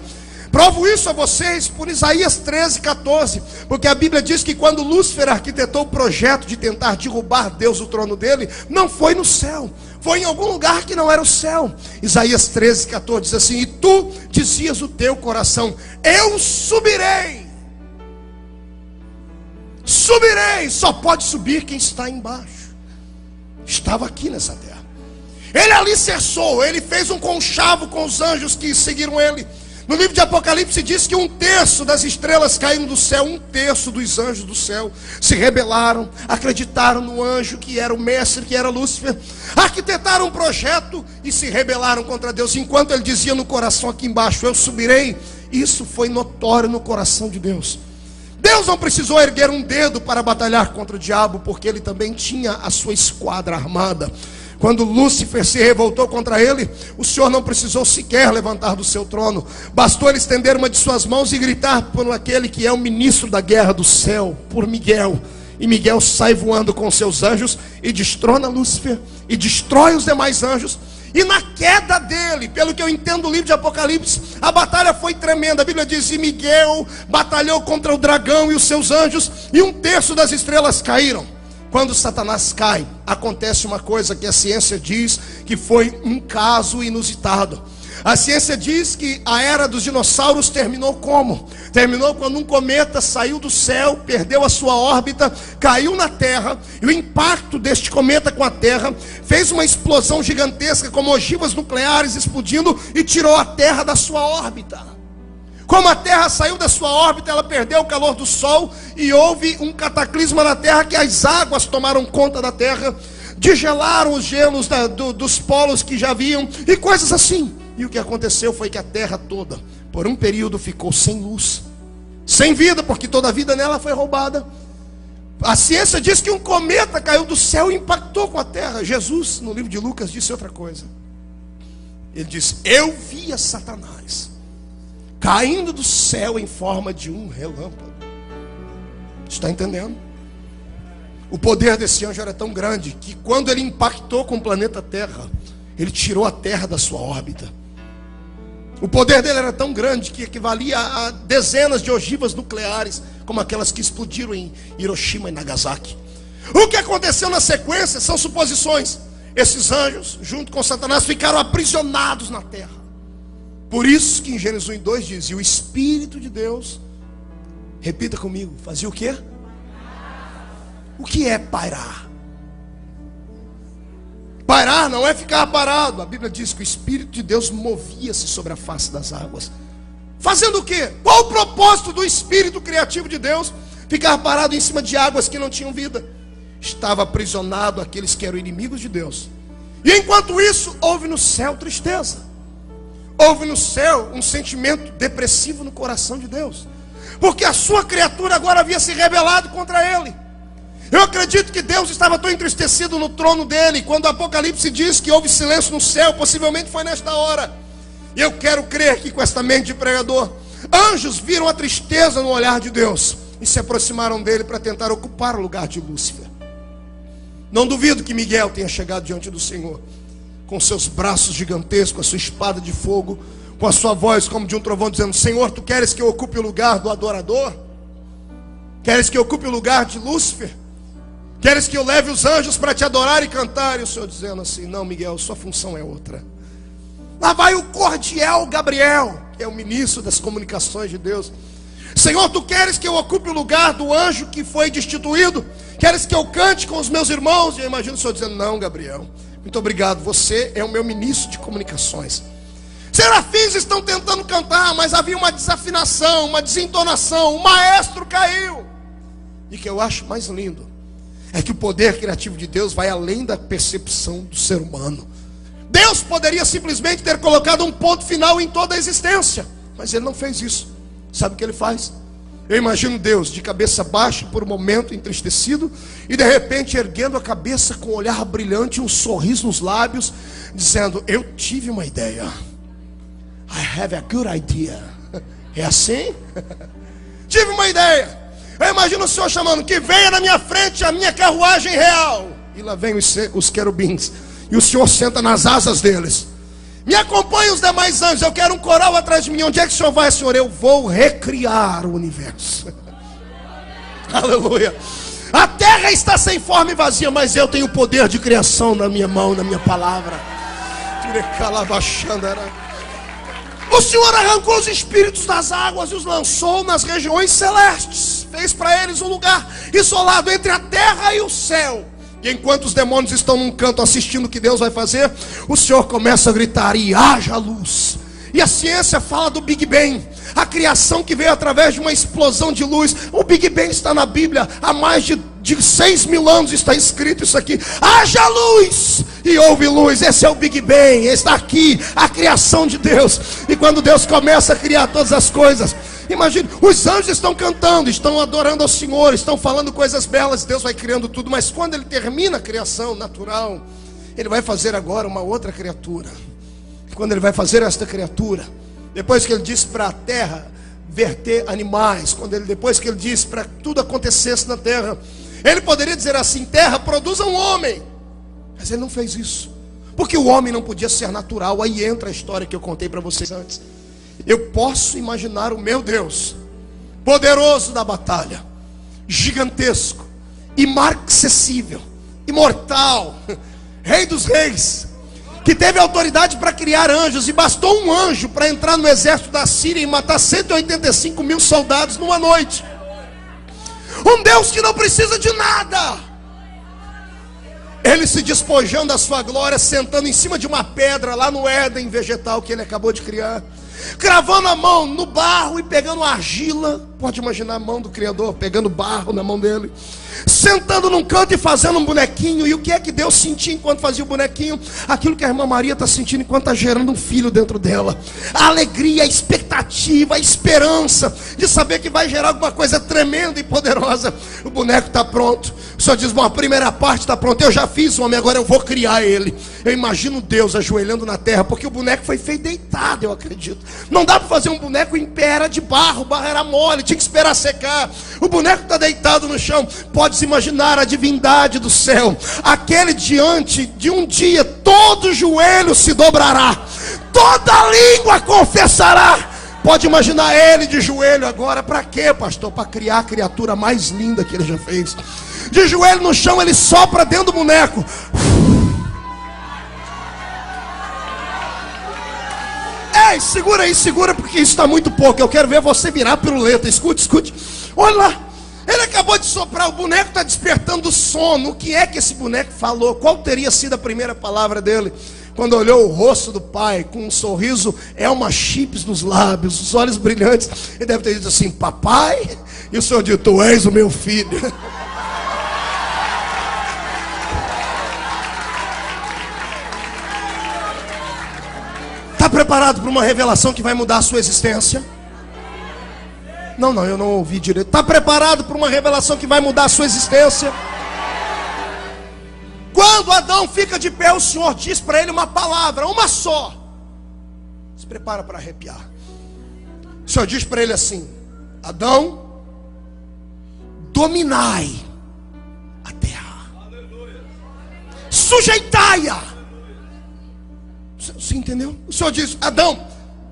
Provo isso a vocês por Isaías 13:14, porque a Bíblia diz que quando Lúcifer arquitetou o projeto de tentar derrubar Deus do trono dele, não foi no céu, foi em algum lugar que não era o céu. Isaías 13:14 diz assim: e tu dizias no teu coração: eu subirei. Subirei, só pode subir quem está embaixo. Estava aqui nessa terra. Ele alicerçou, ele fez um conchavo com os anjos que seguiram ele. No livro de Apocalipse diz que 1/3 das estrelas caíram do céu, 1/3 dos anjos do céu se rebelaram, acreditaram no anjo que era o mestre, que era Lúcifer, arquitetaram um projeto e se rebelaram contra Deus. Enquanto ele dizia no coração aqui embaixo: eu subirei, isso foi notório no coração de Deus. Deus não precisou erguer um dedo para batalhar contra o diabo, porque ele também tinha a sua esquadra armada. Quando Lúcifer se revoltou contra ele, o Senhor não precisou sequer levantar do seu trono. Bastou ele estender uma de suas mãos e gritar por aquele que é o ministro da guerra do céu, por Miguel. E Miguel sai voando com seus anjos e destrona Lúcifer e destrói os demais anjos. E na queda dele, pelo que eu entendo do livro de Apocalipse, a batalha foi tremenda. A Bíblia diz: e Miguel batalhou contra o dragão e os seus anjos, e 1/3 das estrelas caíram. Quando Satanás cai, acontece uma coisa que a ciência diz que foi um caso inusitado. A ciência diz que a era dos dinossauros terminou como? Terminou quando um cometa saiu do céu, perdeu a sua órbita, caiu na Terra, e o impacto deste cometa com a Terra fez uma explosão gigantesca, como ogivas nucleares explodindo, e tirou a Terra da sua órbita. Como a Terra saiu da sua órbita, ela perdeu o calor do Sol, e houve um cataclisma na Terra, que as águas tomaram conta da Terra, degelaram os gelos dos polos que já haviam, e coisas assim. E o que aconteceu foi que a Terra toda, por um período, ficou sem luz, sem vida, porque toda a vida nela foi roubada. A ciência diz que um cometa caiu do céu e impactou com a Terra. Jesus, no livro de Lucas, disse outra coisa. Ele disse: eu via Satanás caindo do céu em forma de um relâmpago. Está entendendo? O poder desse anjo era tão grande que quando ele impactou com o planeta Terra, ele tirou a Terra da sua órbita. O poder dele era tão grande que equivalia a dezenas de ogivas nucleares, como aquelas que explodiram em Hiroshima e Nagasaki. O que aconteceu na sequência são suposições. Esses anjos, junto com Satanás, ficaram aprisionados na terra. Por isso que em Gênesis 1:2 diz: e o Espírito de Deus, repita comigo, fazia o quê? O que é pairar? Pairar não é ficar parado. A Bíblia diz que o Espírito de Deus movia-se sobre a face das águas. Fazendo o quê? Qual o propósito do Espírito criativo de Deus? Ficar parado em cima de águas que não tinham vida. Estava aprisionado aqueles que eram inimigos de Deus. E enquanto isso, houve no céu tristeza. Houve no céu um sentimento depressivo no coração de Deus, porque a sua criatura agora havia se rebelado contra ele. Eu acredito que Deus estava tão entristecido no trono dele. Quando o Apocalipse diz que houve silêncio no céu, possivelmente foi nesta hora. E eu quero crer que com esta mente de pregador, anjos viram a tristeza no olhar de Deus e se aproximaram dele para tentar ocupar o lugar de Lúcifer. Não duvido que Miguel tenha chegado diante do Senhor com seus braços gigantescos, a sua espada de fogo, com a sua voz como de um trovão, dizendo: Senhor, tu queres que eu ocupe o lugar do adorador? Queres que eu ocupe o lugar de Lúcifer? Queres que eu leve os anjos para te adorar e cantar? E o Senhor dizendo assim: não, Miguel, sua função é outra. Lá vai o cordial Gabriel, que é o ministro das comunicações de Deus. Senhor, tu queres que eu ocupe o lugar do anjo que foi destituído? Queres que eu cante com os meus irmãos? E eu imagino o Senhor dizendo: não, Gabriel, muito obrigado, você é o meu ministro de comunicações. Serafins estão tentando cantar, mas havia uma desafinação, uma desentonação, o maestro caiu. E o que eu acho mais lindo é que o poder criativo de Deus vai além da percepção do ser humano. Deus poderia simplesmente ter colocado um ponto final em toda a existência, mas Ele não fez isso. Sabe o que Ele faz? Eu imagino Deus de cabeça baixa, por um momento entristecido, e de repente erguendo a cabeça com um olhar brilhante, um sorriso nos lábios, dizendo: eu tive uma ideia. I have a good idea. É assim? Tive uma ideia. Eu imagino o Senhor chamando: que venha na minha frente a minha carruagem real. E lá vem os querubins, e o Senhor senta nas asas deles. Me acompanhe os demais anjos, eu quero um coral atrás de mim. Onde é que o Senhor vai, Senhor? Eu vou recriar o universo. Aleluia. A terra está sem forma e vazia, mas eu tenho o poder de criação na minha mão, na minha palavra. O Senhor arrancou os espíritos das águas e os lançou nas regiões celestes. Fez para eles um lugar isolado entre a terra e o céu. E enquanto os demônios estão num canto assistindo o que Deus vai fazer, o Senhor começa a gritar: e haja luz. E a ciência fala do Big Bang, a criação que veio através de uma explosão de luz. O Big Bang está na Bíblia há mais de 6.000 anos, está escrito isso aqui: haja luz, e houve luz. Esse é o Big Bang, está aqui a criação de Deus. E quando Deus começa a criar todas as coisas, imagine, os anjos estão cantando, estão adorando ao Senhor, estão falando coisas belas. Deus vai criando tudo, mas quando Ele termina a criação natural, Ele vai fazer agora uma outra criatura. Quando Ele vai fazer esta criatura, depois que Ele disse para a terra verter animais, depois que Ele disse para que tudo acontecesse na terra, Ele poderia dizer assim: terra, produza um homem. Mas Ele não fez isso, porque o homem não podia ser natural. Aí entra a história que eu contei para vocês antes. Eu posso imaginar o meu Deus, poderoso da batalha, gigantesco, imarcessível, imortal, Rei dos reis, que teve autoridade para criar anjos, e bastou um anjo para entrar no exército da Síria e matar 185 mil soldados numa noite. Um Deus que não precisa de nada. Ele se despojando da sua glória, sentando em cima de uma pedra lá no Éden vegetal que ele acabou de criar, cravando a mão no barro e pegando argila. Pode imaginar a mão do Criador pegando barro na mão dele, sentando num canto e fazendo um bonequinho. E o que é que Deus sentia enquanto fazia o bonequinho? Aquilo que a irmã Maria está sentindo enquanto está gerando um filho dentro dela: a alegria, a expectativa, a esperança de saber que vai gerar alguma coisa tremenda e poderosa. O boneco está pronto. O Senhor diz: bom, a primeira parte está pronta, eu já fiz o homem, agora eu vou criar ele. Eu imagino Deus ajoelhando na terra, porque o boneco foi feito deitado, eu acredito. Não dá para fazer um boneco em pé, era de barro, o barro era mole, tinha que esperar secar. O boneco está deitado no chão. Pode-se imaginar a divindade do céu, aquele diante de um dia todo joelho se dobrará, toda língua confessará. Pode imaginar ele de joelho agora. Para quê, pastor? Para criar a criatura mais linda que ele já fez. De joelho no chão, ele sopra dentro do boneco. Ei, segura aí, segura, porque isso está muito pouco. Eu quero ver você virar piruleta. Escute, escute. Olha lá. Ele acabou de soprar, o boneco está despertando do sono. O que é que esse boneco falou? Qual teria sido a primeira palavra dele? Quando olhou o rosto do pai, com um sorriso Elma Chips nos lábios, os olhos brilhantes, ele deve ter dito assim: papai. E o Senhor disse: tu és o meu filho. Está preparado para uma revelação que vai mudar a sua existência? Não, eu não ouvi direito. Está preparado para uma revelação que vai mudar a sua existência? Quando Adão fica de pé, o Senhor diz para ele uma palavra, uma só. Se prepara para arrepiar. O Senhor diz para ele assim: Adão, dominai a terra, sujeitai-a. Você entendeu? O Senhor diz: Adão,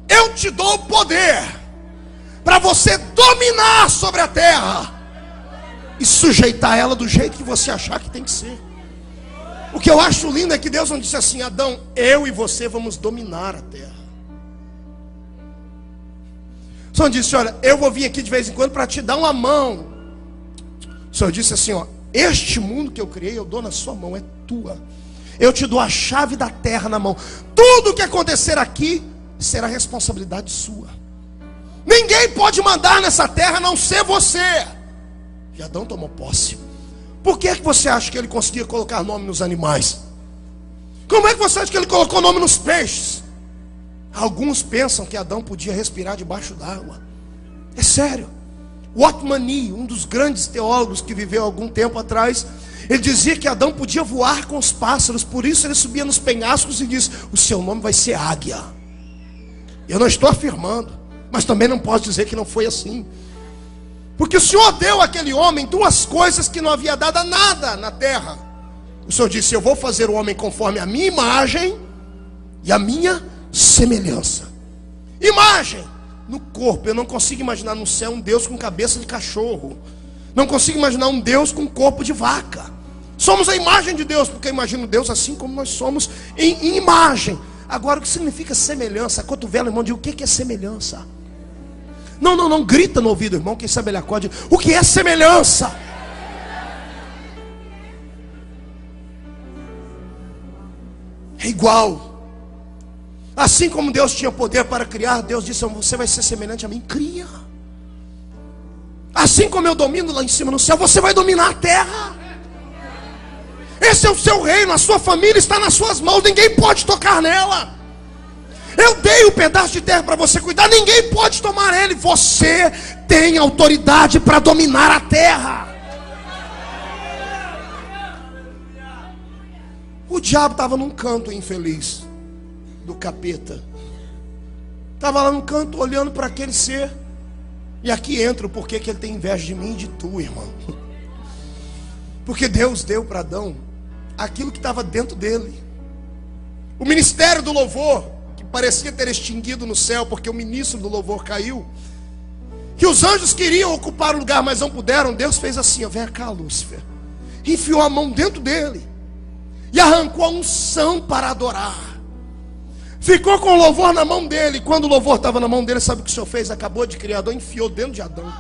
eu te dou o poder para você dominar sobre a terra e sujeitar ela do jeito que você achar que tem que ser. O que eu acho lindo é que Deus não disse assim: Adão, eu e você vamos dominar a terra. O Senhor disse: olha, eu vou vir aqui de vez em quando para te dar uma mão. O Senhor disse assim: ó, este mundo que eu criei, eu dou na sua mão, é tua. Eu te dou a chave da terra na mão. Tudo que acontecer aqui será responsabilidade sua. Ninguém pode mandar nessa terra a não ser você. E Adão tomou posse. Por que você acha que ele conseguia colocar nome nos animais? Como é que você acha que ele colocou nome nos peixes? Alguns pensam que Adão podia respirar debaixo d'água. É sério. Watmani, um dos grandes teólogos que viveu algum tempo atrás, ele dizia que Adão podia voar com os pássaros. Por isso ele subia nos penhascos e diz: o seu nome vai ser águia. Eu não estou afirmando, mas também não posso dizer que não foi assim. Porque o Senhor deu àquele homem duas coisas que não havia dado a nada na terra. O Senhor disse: eu vou fazer o homem conforme a minha imagem e a minha semelhança. Imagem no corpo. Eu não consigo imaginar no céu um Deus com cabeça de cachorro. Não consigo imaginar um Deus com corpo de vaca. Somos a imagem de Deus, porque eu imagino Deus assim como nós somos em imagem. Agora, o que significa semelhança? Cotovelo, irmão, diz: o que é semelhança? Não grita no ouvido, irmão. Quem sabe ele acorde. O que é semelhança? É igual. Assim como Deus tinha poder para criar, Deus disse: você vai ser semelhante a mim. Cria. Assim como eu domino lá em cima no céu, você vai dominar a terra. Esse é o seu reino, a sua família está nas suas mãos. Ninguém pode tocar nela. Eu dei um pedaço de terra para você cuidar, ninguém pode tomar ele. Você tem autoridade para dominar a terra. O diabo estava num canto infeliz do capeta. Estava lá num canto olhando para aquele ser. E aqui entra o porquê que ele tem inveja de mim e de tu, irmão. Porque Deus deu para Adão aquilo que estava dentro dele. O ministério do louvor, que parecia ter extinguido no céu, porque o ministro do louvor caiu, que os anjos queriam ocupar o lugar, mas não puderam. Deus fez assim: ó, vem cá, Lúcifer, enfiou a mão dentro dele e arrancou a unção para adorar. Ficou com o louvor na mão dele. Quando o louvor estava na mão dele, sabe o que o Senhor fez? Acabou de criar Adão, enfiou dentro de Adão.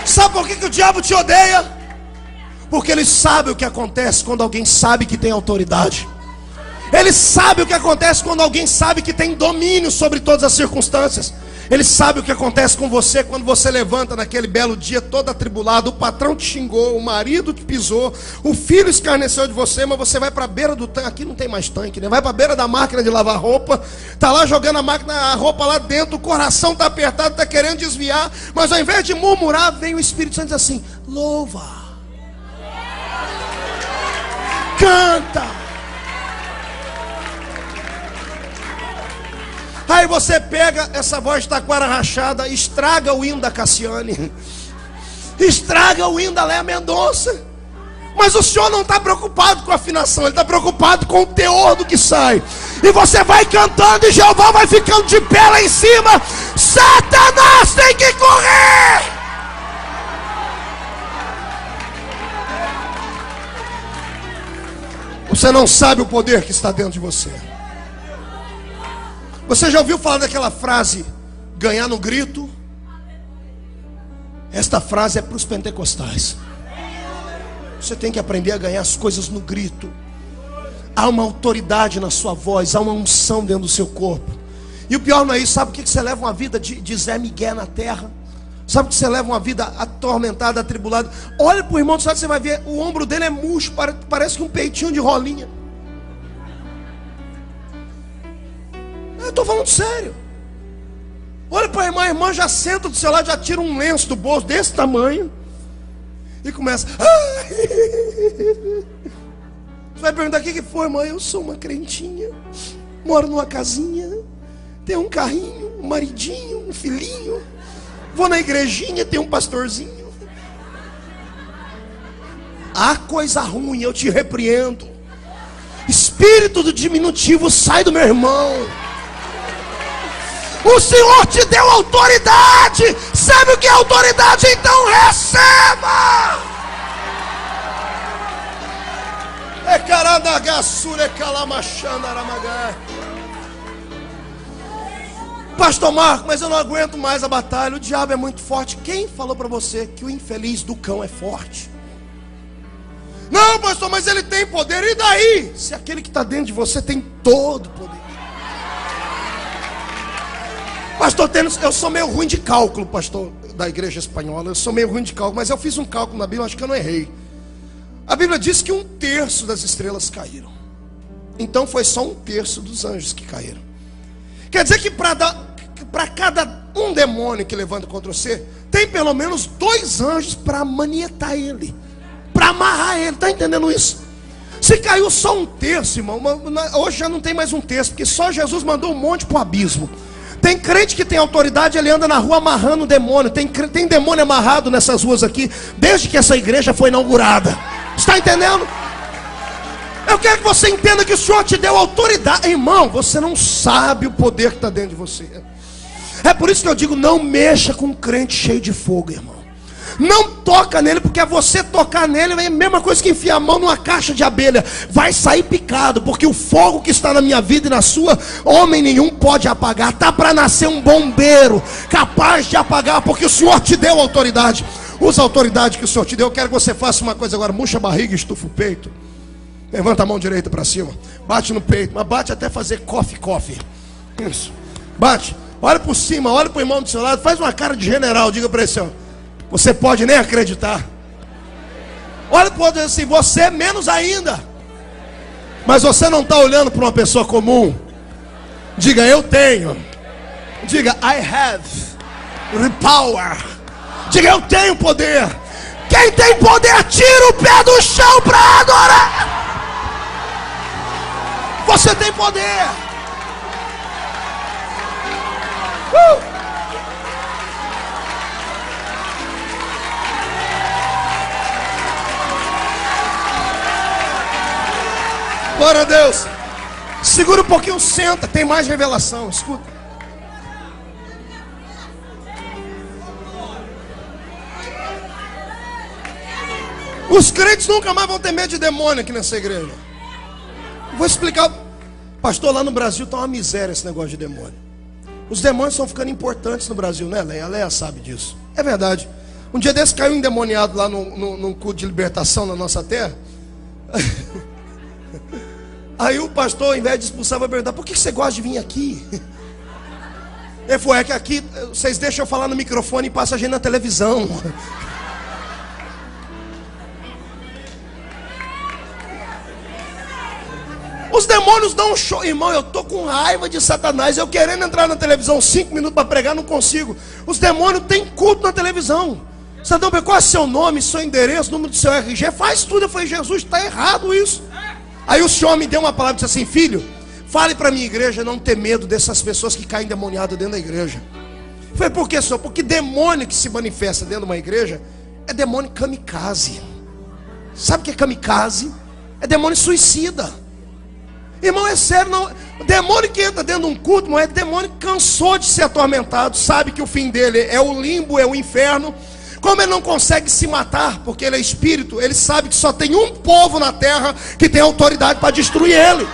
Sabe por que o diabo te odeia? Porque ele sabe o que acontece quando alguém sabe que tem autoridade. Ele sabe o que acontece quando alguém sabe que tem domínio sobre todas as circunstâncias. Ele sabe o que acontece com você quando você levanta naquele belo dia todo atribulado. O patrão te xingou, o marido te pisou, o filho escarneceu de você, mas você vai para a beira do tanque. Aqui não tem mais tanque, né? Vai para a beira da máquina de lavar roupa, está lá jogando a roupa lá dentro, o coração está apertado, está querendo desviar, mas ao invés de murmurar, vem o Espírito Santo e diz assim: louva, canta. Aí você pega essa voz de taquara rachada, estraga o hino da Cassiane, estraga o hino da Léa Mendonça. Mas o Senhor não está preocupado com a afinação, Ele está preocupado com o teor do que sai. E você vai cantando e Jeová vai ficando de pé lá em cima. Satanás tem que correr. Você não sabe o poder que está dentro de você. Você já ouviu falar daquela frase, ganhar no grito? Esta frase é para os pentecostais. Você tem que aprender a ganhar as coisas no grito. Há uma autoridade na sua voz, há uma unção dentro do seu corpo. E o pior não é isso. Sabe por que você leva uma vida de Zé Miguel na terra? Sabe que você leva uma vida atormentada, atribulada? Olha para o irmão do lado, você vai ver, o ombro dele é murcho, parece que um peitinho de rolinha. Eu estou falando sério. Olha para a irmã já senta do seu lado, já tira um lenço do bolso desse tamanho e começa. Você vai perguntar: o que foi, irmã? Eu sou uma crentinha, moro numa casinha, tenho um carrinho, um maridinho, um filhinho, vou na igrejinha, tenho um pastorzinho. Há coisa ruim, eu te repreendo. Espírito do diminutivo, sai do meu irmão. O Senhor te deu autoridade. Sabe o que é autoridade? Então receba. Pastor Marco, mas eu não aguento mais a batalha. O diabo é muito forte. Quem falou para você que o infeliz do cão é forte? Não, pastor, mas ele tem poder. E daí? Se aquele que está dentro de você tem todo o poder. Pastor Tênis, eu sou meio ruim de cálculo, pastor da igreja espanhola. Eu sou meio ruim de cálculo, mas eu fiz um cálculo na Bíblia, acho que eu não errei. A Bíblia diz que 1/3 das estrelas caíram. Então foi só 1/3 dos anjos que caíram. Quer dizer que para cada um demônio que levanta contra você, tem pelo menos 2 anjos para manietar ele, para amarrar ele. Está entendendo isso? Se caiu só 1/3, irmão, hoje já não tem mais 1/3, porque só Jesus mandou um monte para o abismo. Tem crente que tem autoridade, ele anda na rua amarrando demônio. Tem demônio amarrado nessas ruas aqui, desde que essa igreja foi inaugurada. Está entendendo? Eu quero que você entenda que o Senhor te deu autoridade. Irmão, você não sabe o poder que está dentro de você. É por isso que eu digo, não mexa com um crente cheio de fogo, irmão. Não toca nele, porque é você tocar nele é a mesma coisa que enfiar a mão numa caixa de abelha. Vai sair picado, porque o fogo que está na minha vida e na sua, homem nenhum pode apagar. Está para nascer um bombeiro capaz de apagar, porque o Senhor te deu autoridade. Usa a autoridade que o Senhor te deu. Eu quero que você faça uma coisa agora. Murcha a barriga e estufa o peito. Levanta a mão direita para cima. Bate no peito, mas bate até fazer coffee. Isso. Bate. Olha por cima, olha para o irmão do seu lado. Faz uma cara de general. Diga para ele assim, ó, você pode nem acreditar. Olha para o outro assim, você menos ainda. Mas você não está olhando para uma pessoa comum. Diga, eu tenho. Diga, I have the power. Diga, eu tenho poder. Quem tem poder, tira o pé do chão para adorar. Você tem poder. Glória a Deus. Segura um pouquinho, senta, tem mais revelação, escuta. Os crentes nunca mais vão ter medo de demônio aqui nessa igreja. Vou explicar. Pastor, lá no Brasil está uma miséria esse negócio de demônio. Os demônios estão ficando importantes no Brasil, né, Leia? A Leia sabe disso. É verdade. Um dia desse caiu um endemoniado lá num culto de libertação na nossa terra. Aí o pastor, ao invés de expulsar, vai perguntar: por que você gosta de vir aqui? Ele falou: é que aqui vocês deixam eu falar no microfone e passa a gente na televisão. Os demônios dão um show. Irmão, eu tô com raiva de Satanás. Eu querendo entrar na televisão 5 minutos para pregar, não consigo. Os demônios têm culto na televisão. Sadão, qual é seu nome, seu endereço, número do seu RG? Faz tudo. Eu falei: Jesus, está errado isso. Aí o senhor me deu uma palavra e disse assim: filho, fale para a minha igreja não ter medo dessas pessoas que caem endemoniadas dentro da igreja. Eu falei: por que, senhor? Porque demônio que se manifesta dentro de uma igreja é demônio kamikaze. Sabe o que é kamikaze? É demônio suicida. Irmão, é sério, não. O demônio que entra dentro de um culto, não é demônio que cansou de ser atormentado, sabe que o fim dele é o limbo, é o inferno. Como ele não consegue se matar, porque ele é espírito, ele sabe que só tem um povo na terra que tem autoridade para destruir ele.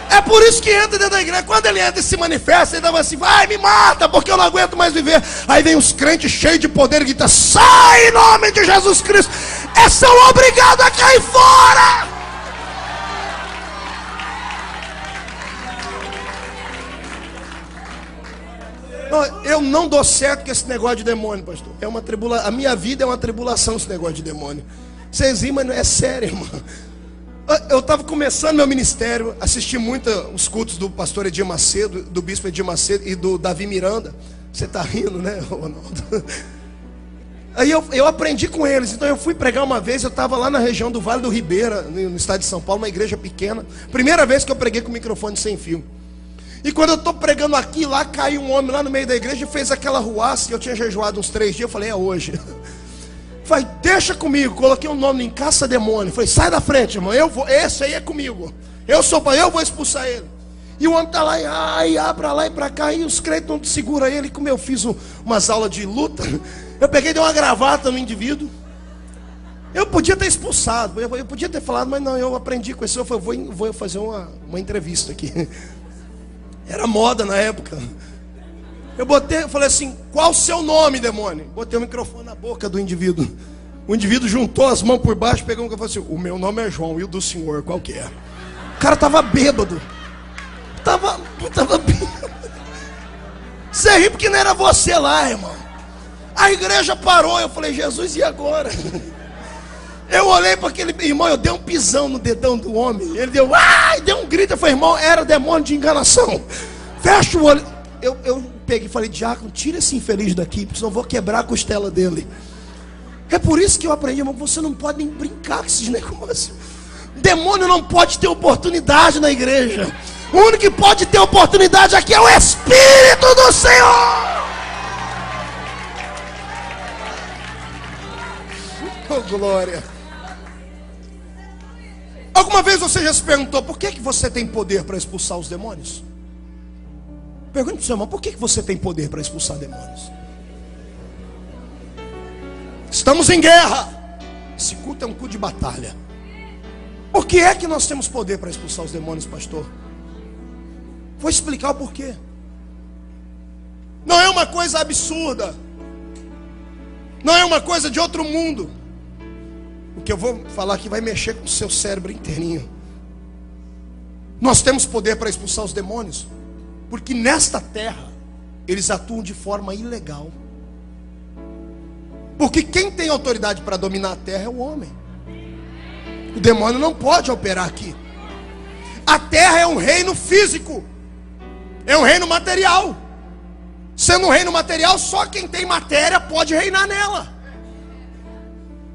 É por isso que entra dentro da igreja. Quando ele entra e se manifesta, ele dá assim: vai, me mata, porque eu não aguento mais viver. Aí vem os crentes cheios de poder e gritam: sai em nome de Jesus Cristo. São obrigados a cair fora. Eu não dou certo com esse negócio de demônio, pastor. É uma tribulação. A minha vida é uma tribulação esse negócio de demônio. Vocês riem, mas não é sério, irmão. Eu estava começando meu ministério, assisti muito os cultos do pastor Edir Macedo, do bispo Edir Macedo e do Davi Miranda. Você está rindo, né, Ronaldo? Aí eu aprendi com eles. Então eu fui pregar uma vez. Eu estava lá na região do Vale do Ribeira, no estado de São Paulo, uma igreja pequena. Primeira vez que eu preguei com o microfone sem fio. E quando eu estou pregando aqui, lá caiu um homem lá no meio da igreja e fez aquela ruaça. E eu tinha jejuado uns 3 dias. Eu falei: é hoje. Falei: deixa comigo. Coloquei um nome em caça-demônio. Falei: sai da frente, irmão. Eu vou. Esse aí é comigo. Eu vou expulsar ele. E o homem está lá e para lá e para cá. E os crentes não seguram ele. Como eu fiz umas aulas de luta, eu peguei e dei uma gravata no indivíduo. Eu podia ter expulsado. Eu podia ter falado, mas não. Eu aprendi com isso. Eu falei: vou fazer uma entrevista aqui. Era moda na época. Eu falei assim: qual o seu nome, demônio? Botei o microfone na boca do indivíduo. O indivíduo juntou as mãos por baixo, pegou e falou assim: o meu nome é João, e o do senhor, qual que é? O cara tava bêbado. Tava bêbado. Você ri porque não era você lá, irmão. A igreja parou. Eu falei: Jesus, e agora? Eu olhei para aquele irmão, eu dei um pisão no dedão do homem. Ele deu, deu um grito. Eu falei: irmão, era demônio de enganação. Fecha o olho. Eu peguei e falei: diácono, tira esse infeliz daqui, porque senão eu vou quebrar a costela dele. É por isso que eu aprendi, irmão, que você não pode nem brincar com esses negócios. Demônio não pode ter oportunidade na igreja. O único que pode ter oportunidade aqui é o Espírito do Senhor. Oh, glória. Alguma vez você já se perguntou: por que você tem poder para expulsar os demônios? Pergunte para o seu irmão: por que você tem poder para expulsar demônios? Estamos em guerra. Esse culto é um culto de batalha. Por que é que nós temos poder para expulsar os demônios, pastor? Vou explicar o porquê. Não é uma coisa absurda. Não é uma coisa de outro mundo. O que eu vou falar aqui vai mexer com o seu cérebro inteirinho. Nós temos poder para expulsar os demônios, porque nesta terra eles atuam de forma ilegal. Porque quem tem autoridade para dominar a terra é o homem. O demônio não pode operar aqui. A terra é um reino físico, é um reino material. Sendo um reino material, só quem tem matéria pode reinar nela.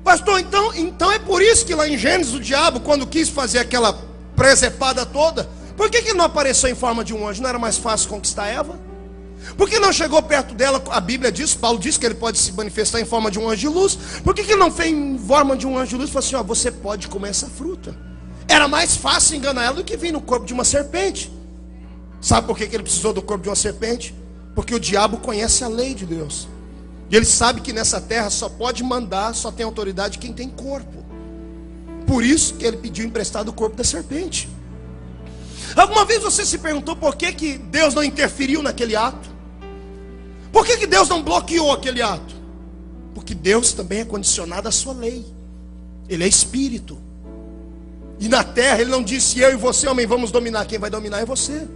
Pastor, então é por isso que lá em Gênesis o diabo, quando quis fazer aquela presepada toda, por que não apareceu em forma de um anjo? Não era mais fácil conquistar Eva? Por que não chegou perto dela? A Bíblia diz, Paulo diz que ele pode se manifestar em forma de um anjo de luz. Por que não fez em forma de um anjo de luz e falou assim: você pode comer essa fruta? Era mais fácil enganar ela do que vir no corpo de uma serpente. Sabe por que ele precisou do corpo de uma serpente? Porque o diabo conhece a lei de Deus. E ele sabe que nessa terra só pode mandar, só tem autoridade quem tem corpo. Por isso que ele pediu emprestado o corpo da serpente. Alguma vez você se perguntou por que Deus não interferiu naquele ato? Por que Deus não bloqueou aquele ato? Porque Deus também é condicionado à sua lei. Ele é espírito. E na terra ele não disse: eu e você, homem, vamos dominar. Quem vai dominar é você.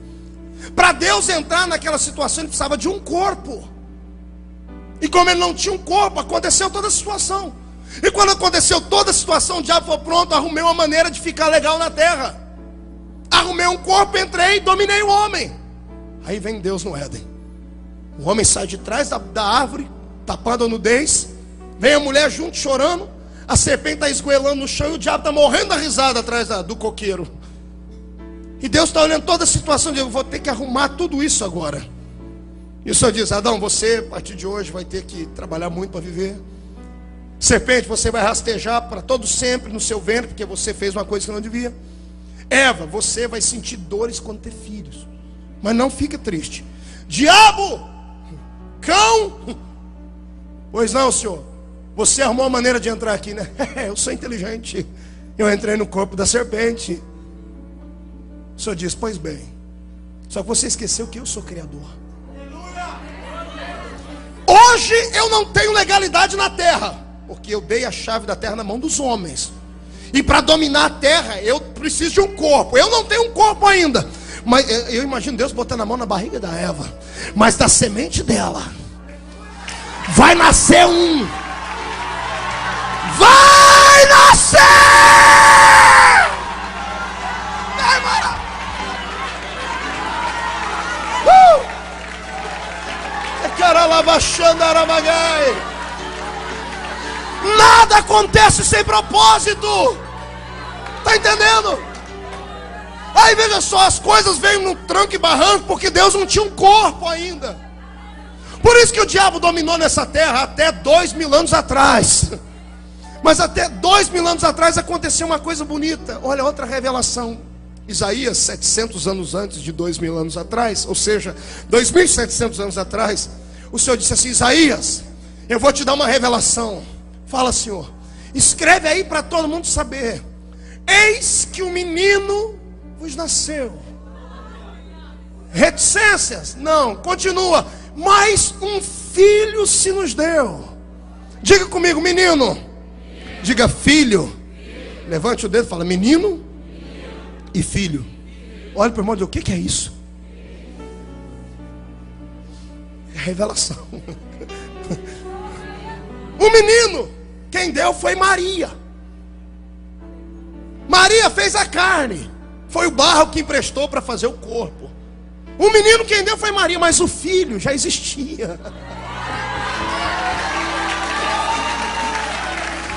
Para Deus entrar naquela situação, ele precisava de um corpo. E como ele não tinha um corpo, aconteceu toda a situação. E quando aconteceu toda a situação, o diabo falou: pronto, arrumei uma maneira de ficar legal na terra. Arrumei um corpo, entrei e dominei o homem. Aí vem Deus no Éden. O homem sai de trás da árvore, tapando a nudez. Vem a mulher junto chorando. A serpente está esgoelando no chão e o diabo está morrendo da risada atrás do coqueiro. E Deus está olhando toda a situação e diz: eu vou ter que arrumar tudo isso agora. E o Senhor diz: Adão, você a partir de hoje vai ter que trabalhar muito para viver. Serpente, você vai rastejar para todo sempre no seu ventre, porque você fez uma coisa que não devia. Eva, você vai sentir dores quando ter filhos, mas não fica triste. Diabo, cão, pois não, Senhor, você arrumou uma maneira de entrar aqui, né? Eu sou inteligente, eu entrei no corpo da serpente. O Senhor diz: pois bem, só que você esqueceu que eu sou criador. Hoje eu não tenho legalidade na terra, porque eu dei a chave da terra na mão dos homens. E para dominar a terra eu preciso de um corpo. Eu não tenho um corpo ainda, mas eu imagino Deus botando a mão na barriga da Eva. Mas da semente dela vai nascer um. Vai nascer! Vai, mano! Nada acontece sem propósito. Está entendendo? Aí veja só, as coisas vêm no tranco e barranco porque Deus não tinha um corpo ainda. Por isso que o diabo dominou nessa terra até 2000 anos atrás. Mas até 2000 anos atrás aconteceu uma coisa bonita. Olha, outra revelação. Isaías, 700 anos antes de 2000 anos atrás, ou seja, 2700 anos atrás, o Senhor disse assim: Isaías, eu vou te dar uma revelação. Fala, Senhor. Escreve aí para todo mundo saber. Eis que um menino vos nasceu. Reticências? Não, continua. Mas um filho se nos deu. Diga comigo: menino. Diga filho. Levante o dedo e fala: menino e filho. Olha para o irmão e diz: o que é isso? É revelação. O menino, quem deu foi Maria. Maria fez a carne. Foi o barro que emprestou para fazer o corpo. O menino quem deu foi Maria, mas o filho já existia.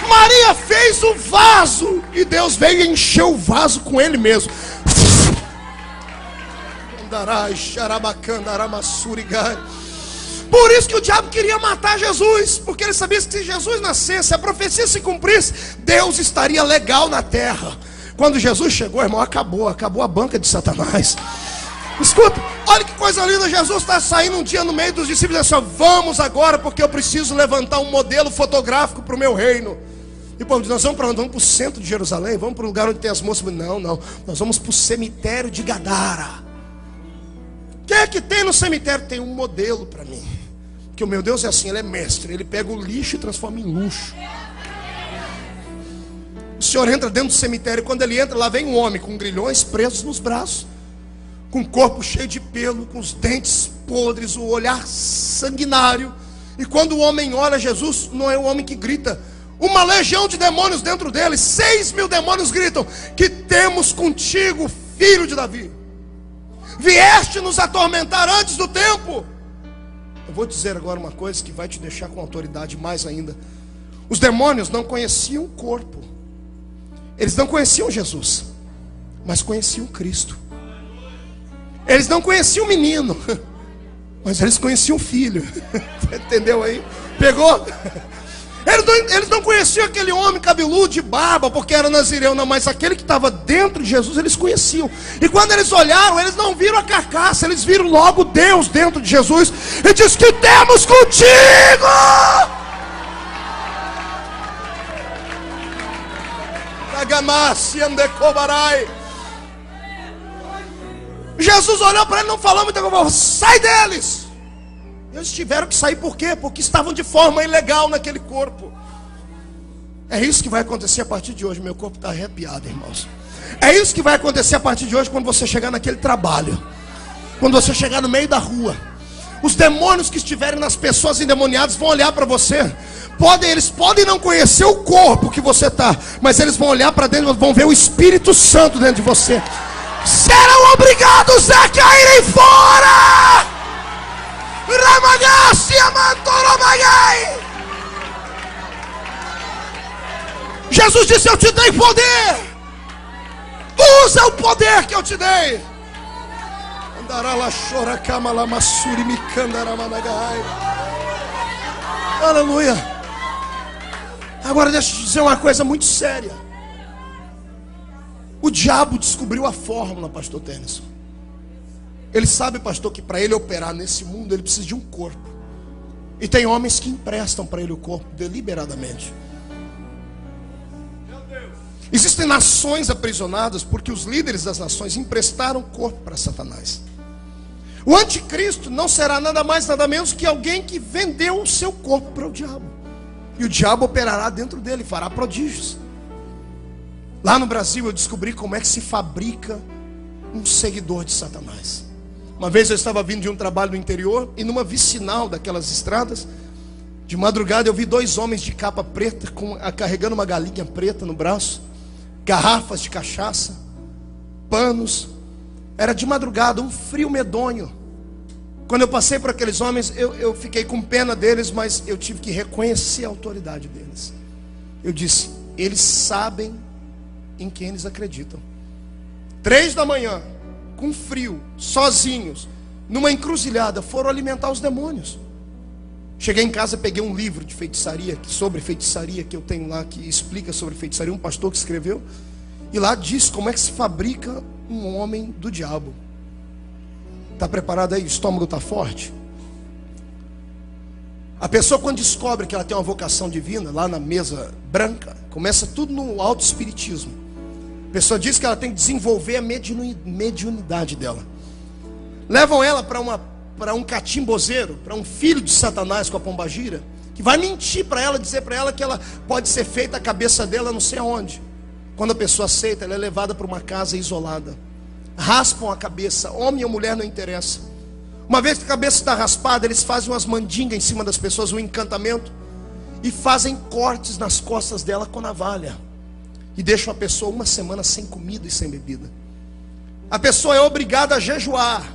Maria fez o vaso e Deus veio e encheu o vaso com ele mesmo. Por isso que o diabo queria matar Jesus, porque ele sabia que se Jesus nascesse, a profecia se cumprisse, Deus estaria legal na terra. Quando Jesus chegou, irmão, acabou a banca de Satanás. Escuta, olha que coisa linda. Jesus está saindo um dia no meio dos discípulos e diz assim: vamos agora, porque eu preciso levantar um modelo fotográfico para o meu reino. E o povo diz: nós vamos para onde? Vamos para o centro de Jerusalém, vamos para o lugar onde tem as moças. Não, nós vamos para o cemitério de Gadara. O que é que tem no cemitério? Tem um modelo para mim. Porque o meu Deus é assim, ele é mestre. Ele pega o lixo e transforma em luxo. O Senhor entra dentro do cemitério e quando ele entra, lá vem um homem com grilhões presos nos braços, com o corpo cheio de pelo, com os dentes podres, o olhar sanguinário. E quando o homem olha Jesus, não é o homem que grita. Uma legião de demônios dentro dele, 6.000 demônios gritam: que temos contigo, filho de Davi? Vieste nos atormentar antes do tempo. Eu vou dizer agora uma coisa que vai te deixar com autoridade mais ainda. Os demônios não conheciam o corpo. Eles não conheciam Jesus, mas conheciam Cristo. Eles não conheciam o menino, mas eles conheciam o filho. Entendeu aí? Pegou? Eles não conheciam aquele homem cabeludo de barba, porque era nazireu, não, mas aquele que estava dentro de Jesus, eles conheciam. E quando eles olharam, eles não viram a carcaça, eles viram logo Deus dentro de Jesus. E diz: que temos contigo? Jesus olhou para ele, não falou muita coisa, sai deles. Eles tiveram que sair, por quê? Porque estavam de forma ilegal naquele corpo. É isso que vai acontecer a partir de hoje. Meu corpo está arrepiado, irmãos. É isso que vai acontecer a partir de hoje, quando você chegar naquele trabalho, quando você chegar no meio da rua. Os demônios que estiverem nas pessoas endemoniadas vão olhar para você. Eles podem não conhecer o corpo que você está, mas eles vão olhar para dentro, vão ver o Espírito Santo dentro de você. Serão obrigados a caírem fora. Jesus disse: eu te dei poder. Usa o poder que eu te dei. Aleluia. Agora deixa eu te dizer uma coisa muito séria. O diabo descobriu a fórmula, pastor Tennyson. Ele sabe, pastor, que para ele operar nesse mundo, ele precisa de um corpo. E tem homens que emprestam para ele o corpo deliberadamente. Existem nações aprisionadas porque os líderes das nações emprestaram o corpo para Satanás. O anticristo não será nada mais, nada menos que alguém que vendeu o seu corpo para o diabo. E o diabo operará dentro dele, fará prodígios. Lá no Brasil eu descobri como é que se fabrica um seguidor de Satanás. Uma vez eu estava vindo de um trabalho no interior, e numa vicinal daquelas estradas, de madrugada eu vi dois homens de capa preta, carregando uma galinha preta no braço, garrafas de cachaça, panos. Era de madrugada, um frio medonho. Quando eu passei por aqueles homens, eu fiquei com pena deles, mas eu tive que reconhecer a autoridade deles. Eu disse: eles sabem em quem eles acreditam. 3 da manhã, com frio, sozinhos, numa encruzilhada, foram alimentar os demônios. Cheguei em casa, peguei um livro de feitiçaria, sobre feitiçaria, que eu tenho lá, que explica sobre feitiçaria, um pastor que escreveu, e lá diz como é que se fabrica um homem do diabo. Está preparado aí? O estômago está forte? A pessoa, quando descobre que ela tem uma vocação divina, lá na mesa branca, começa tudo no auto-espiritismo. A pessoa diz que ela tem que desenvolver a mediunidade dela. Levam ela para um catimbozeiro, para um filho de Satanás com a pombagira, que vai mentir para ela, dizer para ela que ela pode ser feita a cabeça dela não sei aonde. Quando a pessoa aceita, ela é levada para uma casa isolada. Raspam a cabeça, homem ou mulher não interessa. Uma vez que a cabeça está raspada, eles fazem umas mandingas em cima das pessoas, um encantamento, e fazem cortes nas costas dela com navalha, e deixam a pessoa 1 semana sem comida e sem bebida. A pessoa é obrigada a jejuar,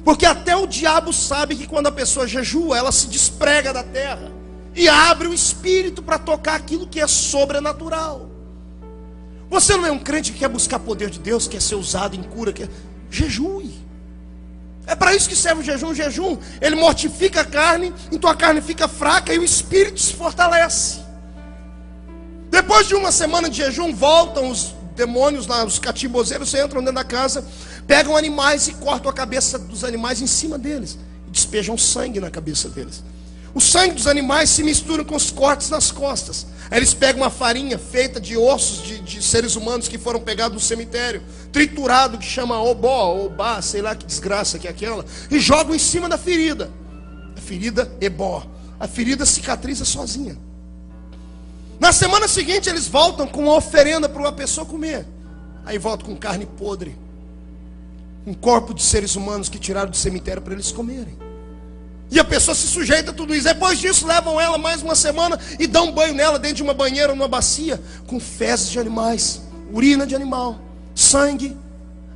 porque até o diabo sabe que quando a pessoa jejua, ela se desprega da terra e abre o espírito para tocar aquilo que é sobrenatural. Você não é um crente que quer buscar poder de Deus, quer ser usado em cura, jejue. É para isso que serve o jejum. O jejum, ele mortifica a carne, então a carne fica fraca e o espírito se fortalece. Depois de 1 semana de jejum, voltam os demônios lá, os catimbozeiros, entram dentro da casa, pegam animais e cortam a cabeça dos animais em cima deles, e despejam sangue na cabeça deles. O sangue dos animais se mistura com os cortes nas costas. Aí eles pegam uma farinha feita de ossos de seres humanos que foram pegados no cemitério, triturado, que chama obá, sei lá que desgraça que é aquela, e jogam em cima da ferida. A ferida ebó. A ferida cicatriza sozinha. Na semana seguinte eles voltam com uma oferenda para uma pessoa comer. Aí voltam com carne podre, um corpo de seres humanos que tiraram do cemitério para eles comerem. E a pessoa se sujeita a tudo isso. Depois disso levam ela mais 1 semana e dão um banho nela dentro de uma banheira, numa bacia, com fezes de animais, urina de animal, sangue.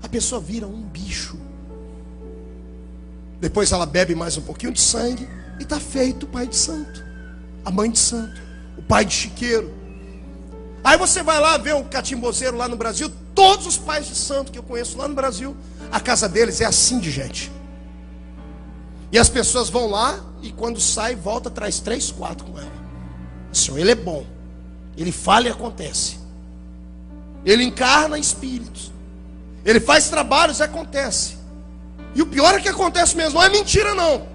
A pessoa vira um bicho. Depois ela bebe mais um pouquinho de sangue e está feito o pai de santo, a mãe de santo, o pai de chiqueiro. Aí você vai lá ver o catimbozeiro lá no Brasil. Todos os pais de santo que eu conheço lá no Brasil, a casa deles é assim de gente. E as pessoas vão lá e quando sai, volta, traz 3, 4 com ela. O Senhor, Ele é bom. Ele fala e acontece. Ele encarna espíritos. Ele faz trabalhos e acontece. E o pior é que acontece mesmo. Não é mentira não.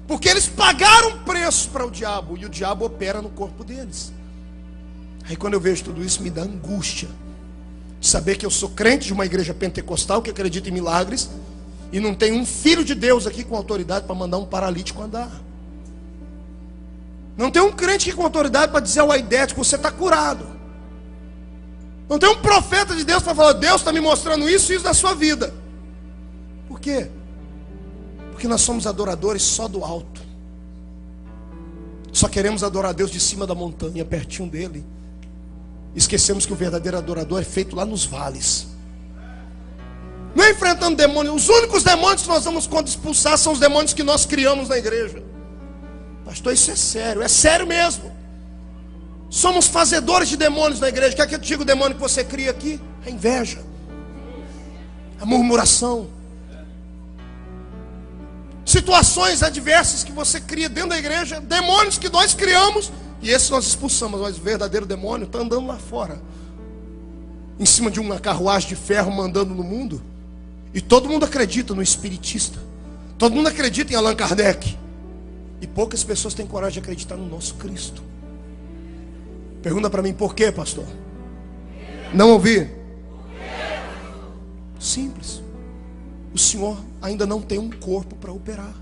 Porque eles pagaram preço para o diabo. E o diabo opera no corpo deles. Aí quando eu vejo tudo isso, me dá angústia de saber que eu sou crente de uma igreja pentecostal que acredita em milagres e não tem um filho de Deus aqui com autoridade para mandar um paralítico andar. Não tem um crente aqui com autoridade para dizer ao aidético: você está curado. Não tem um profeta de Deus para falar: Deus está me mostrando isso e isso da sua vida. Por quê? Porque nós somos adoradores só do alto. Só queremos adorar a Deus de cima da montanha, pertinho dele. Esquecemos que o verdadeiro adorador é feito lá nos vales. Não é enfrentando demônios. Os únicos demônios que nós vamos expulsar são os demônios que nós criamos na igreja. Pastor, isso é sério mesmo. Somos fazedores de demônios na igreja. Quer que eu te diga o demônio que você cria aqui? A inveja, a murmuração, situações adversas que você cria dentro da igreja, demônios que nós criamos, e esses nós expulsamos. Mas o verdadeiro demônio está andando lá fora, em cima de uma carruagem de ferro, mandando no mundo. E todo mundo acredita no espiritista, todo mundo acredita em Allan Kardec, e poucas pessoas têm coragem de acreditar no nosso Cristo. Pergunta para mim: por quê, pastor? Não ouvi? Simples. O Senhor ainda não tem um corpo para operar.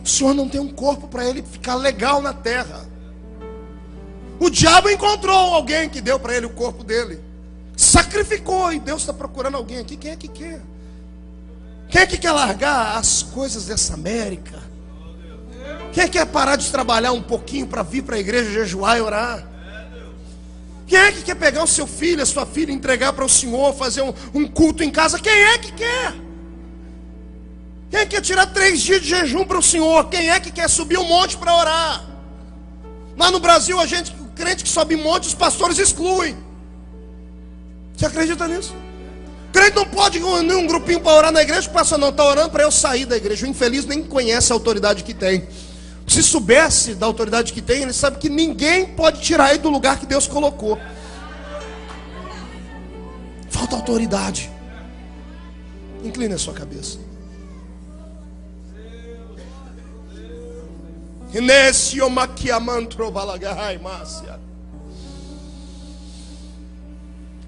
O Senhor não tem um corpo para ele ficar legal na terra. O diabo encontrou alguém que deu para ele o corpo dele, sacrificou, e Deus está procurando alguém aqui. Quem é que quer? Quem é que quer largar as coisas dessa América? Quem é que quer parar de trabalhar um pouquinho para vir para a igreja jejuar e orar? Quem é que quer pegar o seu filho, a sua filha, entregar para o Senhor, fazer um culto em casa? Quem é que quer? Quem é que quer tirar 3 dias de jejum para o Senhor? Quem é que quer subir um monte para orar? Lá no Brasil, o crente que sobe monte, os pastores excluem. Você acredita nisso? O crente não pode unir um grupinho para orar na igreja. O pastor não está orando para eu sair da igreja. O infeliz nem conhece a autoridade que tem. Se soubesse da autoridade que tem, ele sabe que ninguém pode tirar ele do lugar que Deus colocou. Falta autoridade. Incline a sua cabeça.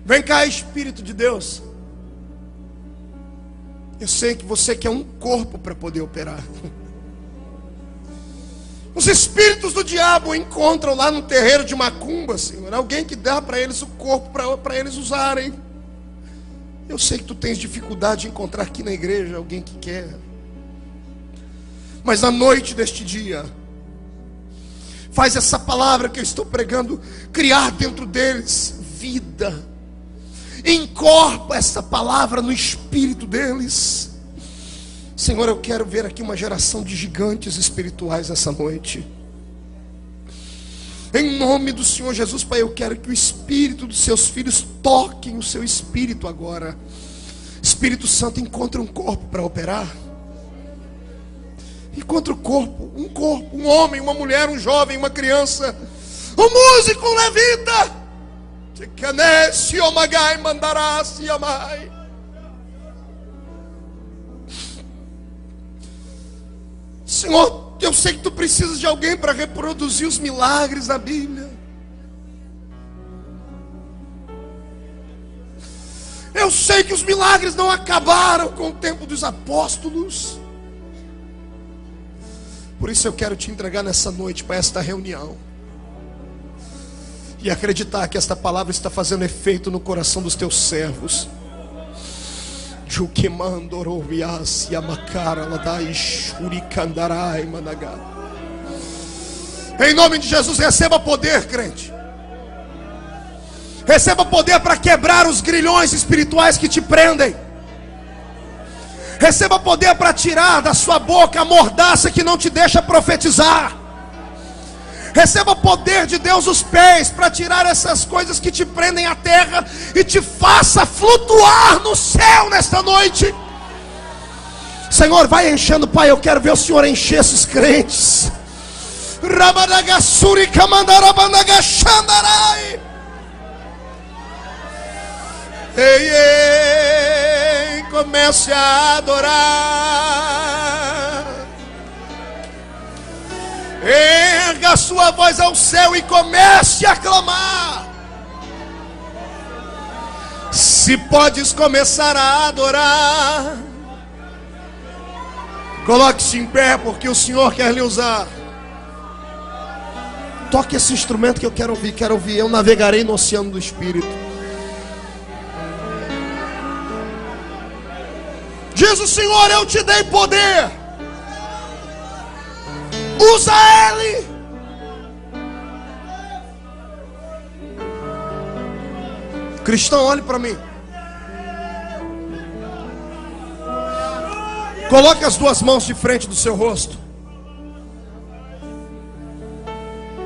Vem cá, Espírito de Deus. Eu sei que você quer um corpo para poder operar. Os espíritos do diabo encontram lá no terreiro de macumba, Senhor, alguém que dá para eles o corpo para eles usarem. Eu sei que tu tens dificuldade de encontrar aqui na igreja alguém que quer. Mas na noite deste dia, faz essa palavra que eu estou pregando criar dentro deles vida. Encorpa essa palavra no espírito deles. Senhor, eu quero ver aqui uma geração de gigantes espirituais essa noite. Em nome do Senhor Jesus, Pai, eu quero que o espírito dos seus filhos toquem o seu espírito agora. Espírito Santo, encontre um corpo para operar. Encontre um corpo, um homem, uma mulher, um jovem, uma criança, um músico, um levita. Senhor, eu sei que tu precisas de alguém para reproduzir os milagres da Bíblia. Eu sei que os milagres não acabaram com o tempo dos apóstolos. Por isso eu quero te entregar nessa noite para esta reunião e acreditar que esta palavra está fazendo efeito no coração dos teus servos. Em nome de Jesus, receba poder, crente. Receba poder para quebrar os grilhões espirituais que te prendem. Receba poder para tirar da sua boca a mordaça que não te deixa profetizar. Receba poder de Deus os pés para tirar essas coisas que te prendem à terra e te faça flutuar no céu nesta noite. Senhor, vai enchendo, Pai. Eu quero ver o Senhor encher esses crentes. Rabadagasuri kamandarabandagashandarai. Ei, ei, comece a adorar. Erga a sua voz ao céu e comece a clamar. Se podes começar a adorar, coloque-se em pé, porque o Senhor quer lhe usar. Toque esse instrumento que eu quero ouvir, quero ouvir. Eu navegarei no oceano do Espírito. Diz o Senhor: eu te dei poder, usa ele. Cristão, olhe para mim. Coloque as duas mãos de frente do seu rosto.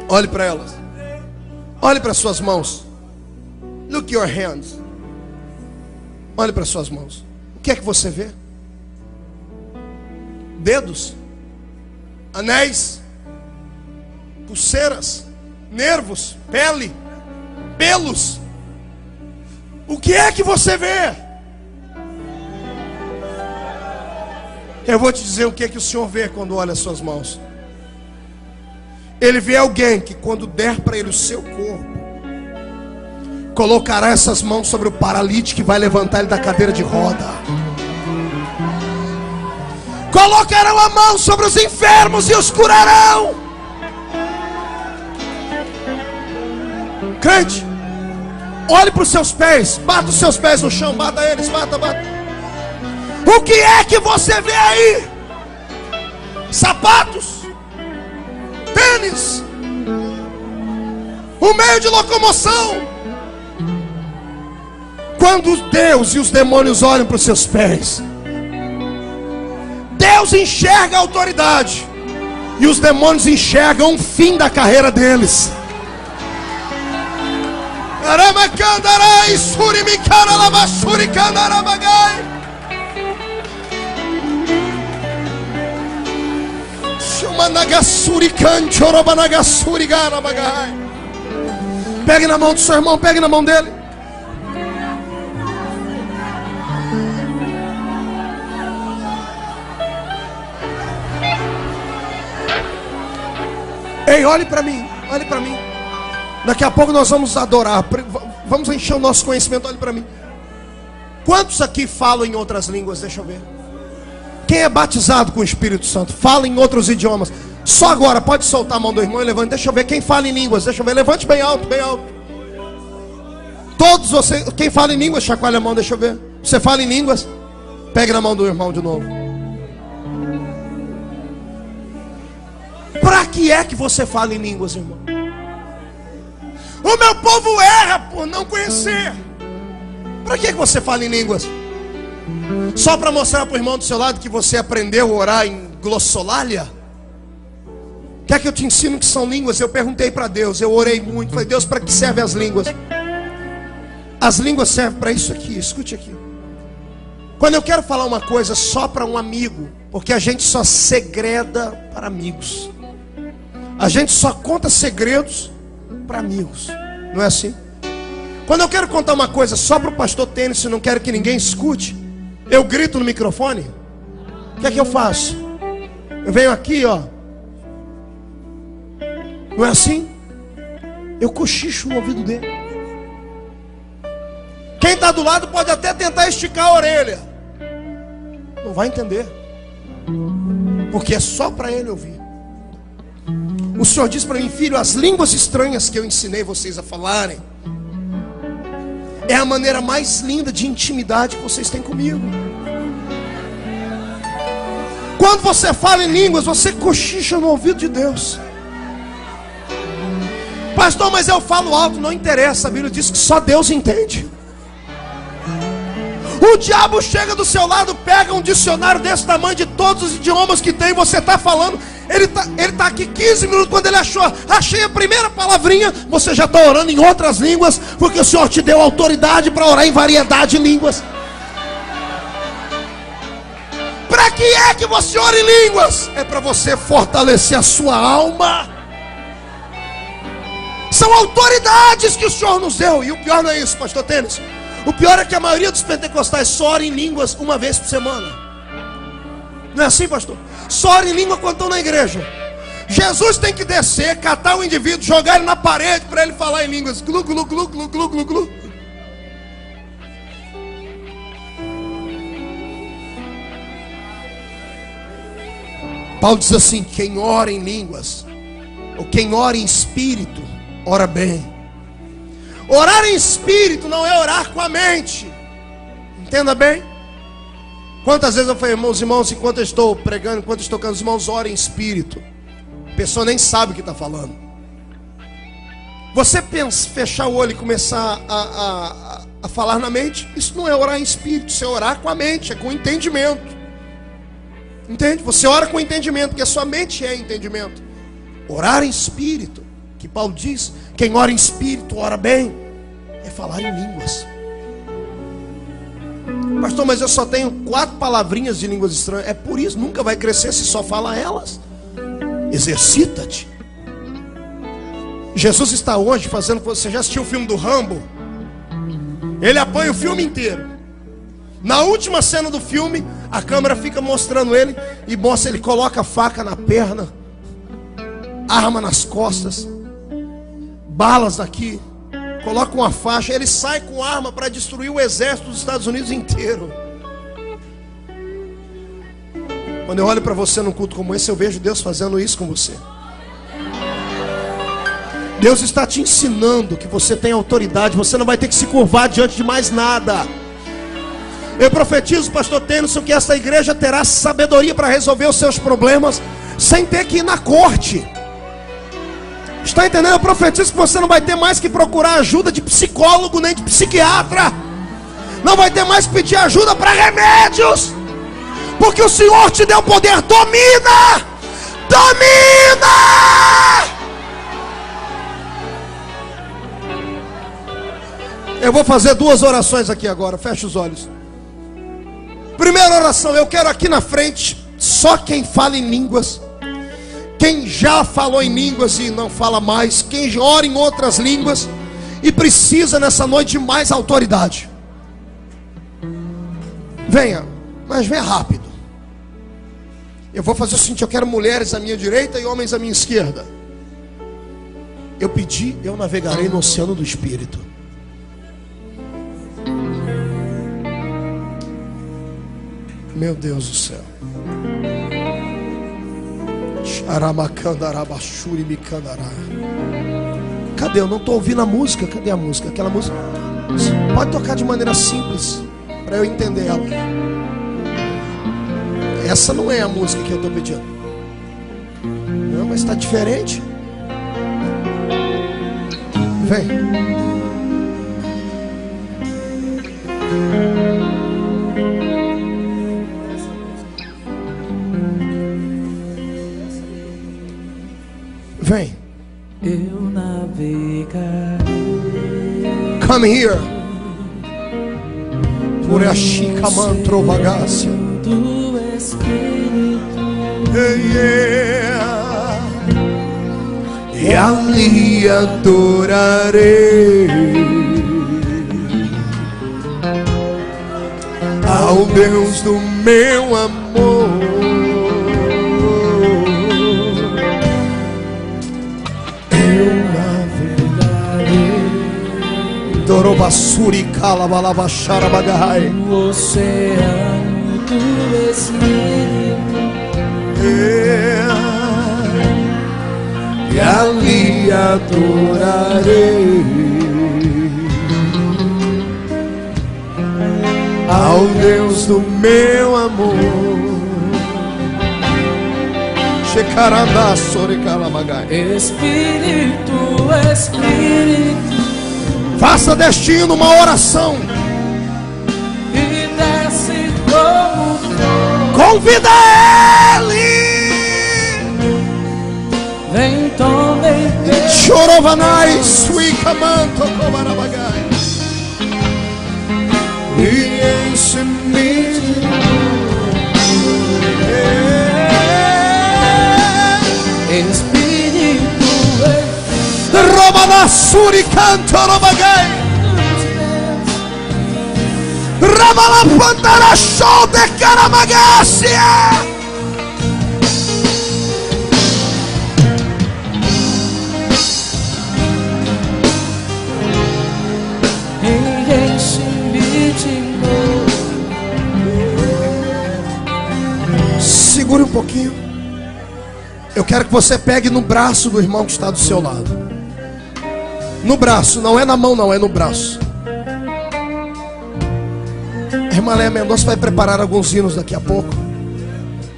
Olhe para elas. Olhe para suas mãos. Look your hands. Olhe para suas mãos. O que é que você vê? Dedos, anéis, pulseiras, nervos, pele, pelos. O que é que você vê? Eu vou te dizer o que é que o Senhor vê quando olha as suas mãos. Ele vê alguém que, quando der para ele o seu corpo, colocará essas mãos sobre o paralítico e vai levantar ele da cadeira de roda. Colocarão a mão sobre os enfermos e os curarão. Crente, olhe para os seus pés. Bata os seus pés no chão. Bata eles, bata, bata. O que é que você vê aí? Sapatos, tênis, um meio de locomoção. Quando Deus e os demônios olham para os seus pés, Deus enxerga a autoridade e os demônios enxergam o fim da carreira deles. Pegue na mão do seu irmão, pegue na mão dele. Ei, olhe para mim, olhe para mim. Daqui a pouco nós vamos adorar, vamos encher o nosso conhecimento. Olhe para mim. Quantos aqui falam em outras línguas? Deixa eu ver. Quem é batizado com o Espírito Santo fala em outros idiomas. Só agora, pode soltar a mão do irmão e levante. Deixa eu ver quem fala em línguas. Deixa eu ver, levante bem alto, bem alto. Todos vocês, quem fala em línguas, chacoalha a mão, deixa eu ver. Você fala em línguas? Pegue na mão do irmão de novo. Para que é que você fala em línguas, irmão? O meu povo erra por não conhecer. Para que é que você fala em línguas? Só para mostrar para o irmão do seu lado que você aprendeu a orar em glossolalia? Quer que eu te ensino o que são línguas? Eu perguntei para Deus, eu orei muito. Falei: Deus, para que servem as línguas? As línguas servem para isso aqui, escute aqui. Quando eu quero falar uma coisa só para um amigo, porque a gente só segreda para amigos. A gente só conta segredos para amigos. Não é assim? Quando eu quero contar uma coisa só para o pastor Tênis, e não quero que ninguém escute, eu grito no microfone. O que é que eu faço? Eu venho aqui, ó. Não é assim? Eu cochicho no ouvido dele. Quem está do lado pode até tentar esticar a orelha. Não vai entender. Porque é só para ele ouvir. O Senhor diz para mim: filho, as línguas estranhas que eu ensinei vocês a falarem é a maneira mais linda de intimidade que vocês têm comigo. Quando você fala em línguas, você cochicha no ouvido de Deus. Pastor, mas eu falo alto. Não interessa, a Bíblia diz que só Deus entende. O diabo chega do seu lado, pega um dicionário desse tamanho de todos os idiomas que tem, você está falando. Ele tá aqui 15 minutos, quando ele achei a primeira palavrinha, você já está orando em outras línguas, porque o Senhor te deu autoridade para orar em variedade de línguas. Para que é que você ora em línguas? É para você fortalecer a sua alma. São autoridades que o Senhor nos deu. E o pior não é isso, pastor Tênis. O pior é que a maioria dos pentecostais só ora em línguas uma vez por semana. Não é assim, pastor? Só ora em língua quando estão na igreja. Jesus tem que descer, catar o indivíduo, jogar ele na parede para ele falar em línguas. Glu, glu, glu, glu, glu, glu, glu. Paulo diz assim: quem ora em línguas, ou quem ora em espírito, ora bem. Orar em espírito não é orar com a mente. Entenda bem. Quantas vezes eu falei, irmãos, enquanto eu estou pregando, enquanto eu estou tocando, os irmãos orem em espírito. A pessoa nem sabe o que está falando. Você fechar o olho e começar a falar na mente, isso não é orar em espírito, isso é orar com a mente, é com entendimento. Entende? Você ora com entendimento, porque a sua mente é entendimento. Orar em espírito, que Paulo diz, quem ora em espírito, ora bem, é falar em línguas. Pastor, mas eu só tenho 4 palavrinhas de línguas estranhas. É por isso, nunca vai crescer se só fala elas. Exercita-te. Jesus está hoje fazendo. Você já assistiu o filme do Rambo? Ele apanha o filme inteiro. Na última cena do filme, a câmera fica mostrando ele e mostra, ele coloca a faca na perna, arma nas costas, balas daqui, coloca uma faixa, ele sai com arma para destruir o exército dos Estados Unidos inteiro. Quando eu olho para você num culto como esse, eu vejo Deus fazendo isso com você. Deus está te ensinando que você tem autoridade, você não vai ter que se curvar diante de mais nada. Eu profetizo, pastor Tennyson, que essa igreja terá sabedoria para resolver os seus problemas sem ter que ir na corte. Está entendendo? Eu profetizo que você não vai ter mais que procurar ajuda de psicólogo nem de psiquiatra. Não vai ter mais que pedir ajuda para remédios, porque o Senhor te deu poder. Domina! Domina! Eu vou fazer 2 orações aqui agora. Fecha os olhos. Primeira oração, eu quero aqui na frente só quem fala em línguas, quem já falou em línguas e não fala mais, quem ora em outras línguas e precisa nessa noite de mais autoridade. Venha, mas venha rápido. Eu vou fazer o seguinte, eu quero mulheres à minha direita e homens à minha esquerda. Eu pedi, eu navegarei no oceano do Espírito. Meu Deus do céu. Cadê? Eu não estou ouvindo a música. Cadê a música? Aquela música. Pode tocar de maneira simples para eu entender ela. Essa não é a música que eu estou pedindo. Não, mas está diferente. Vem. Vem. Eu navegarei. Come here. Por a chica mantro vagácia. Do Espírito. Yeah. E ali adorarei ao Deus do meu amor. Dorobasuri calabalabachara bagahai. O oceano do Espírito. E ali adorarei ao Deus do meu amor. Shekaranda sori calamagai. Espírito, Espírito. Faça destino uma oração. E desce como fogo. Convida ele. Vem, toma e vem. Chorovanai, suicamanto, cobarabagai. E ensine Suri cantoro bagai. Ramala pantara show de caramagacia. Segure um pouquinho. Eu quero que você pegue no braço do irmão que está do seu lado. No braço, não é na mão não, é no braço. A irmã Léa Mendonça vai preparar alguns hinos daqui a pouco.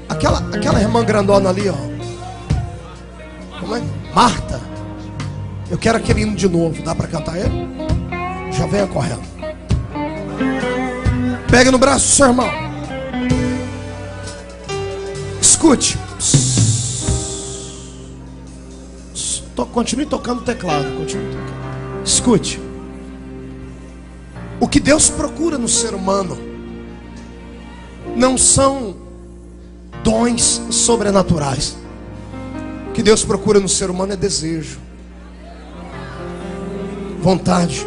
Aquela irmã grandona ali, ó. Como é? Marta. Eu quero aquele hino de novo. Dá para cantar ele? Já venha correndo. Pegue no braço do seu irmão. Escute. Continue tocando o teclado. Continue tocando. Escute. O que Deus procura no ser humano não são dons sobrenaturais. O que Deus procura no ser humano é desejo, vontade.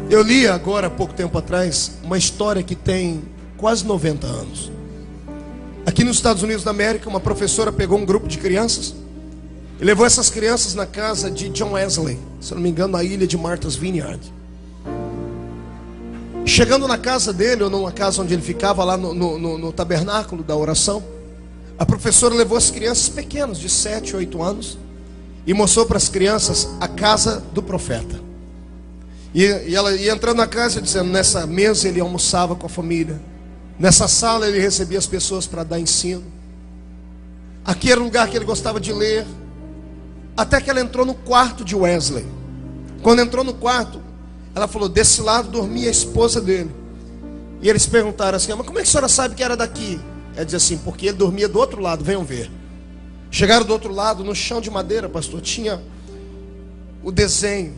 Eu li agora, há pouco tempo atrás, uma história que tem quase 90 anos. Aqui nos Estados Unidos da América, uma professora pegou um grupo de crianças e levou essas crianças na casa de John Wesley, se não me engano, na ilha de Martha's Vineyard. Chegando na casa dele, ou numa casa onde ele ficava, lá no tabernáculo da oração, a professora levou as crianças pequenas, de 7, 8 anos, e mostrou para as crianças a casa do profeta. E ela ia entrando na casa dizendo, nessa mesa ele almoçava com a família, nessa sala ele recebia as pessoas para dar ensino, aqui era o lugar que ele gostava de ler. Até que ela entrou no quarto de Wesley. Quando entrou no quarto, ela falou, desse lado dormia a esposa dele. E eles perguntaram assim, mas como é que a senhora sabe que era daqui? Ela dizia assim, porque ele dormia do outro lado, venham ver. Chegaram do outro lado, no chão de madeira, pastor, tinha o desenho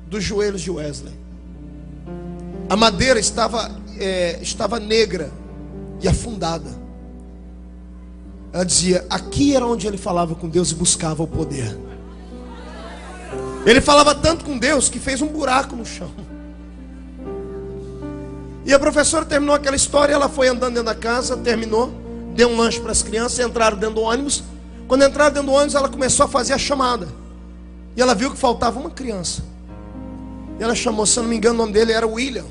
dos joelhos de Wesley. A madeira estava negra e afundada. Ela dizia, aqui era onde ele falava com Deus e buscava o poder. Ele falava tanto com Deus que fez um buraco no chão. E a professora terminou aquela história, ela foi andando dentro da casa, terminou, deu um lanche para as crianças, entraram dentro do ônibus. Quando entraram dentro do ônibus, ela começou a fazer a chamada. E ela viu que faltava uma criança. E ela chamou, se eu não me engano, o nome dele era William.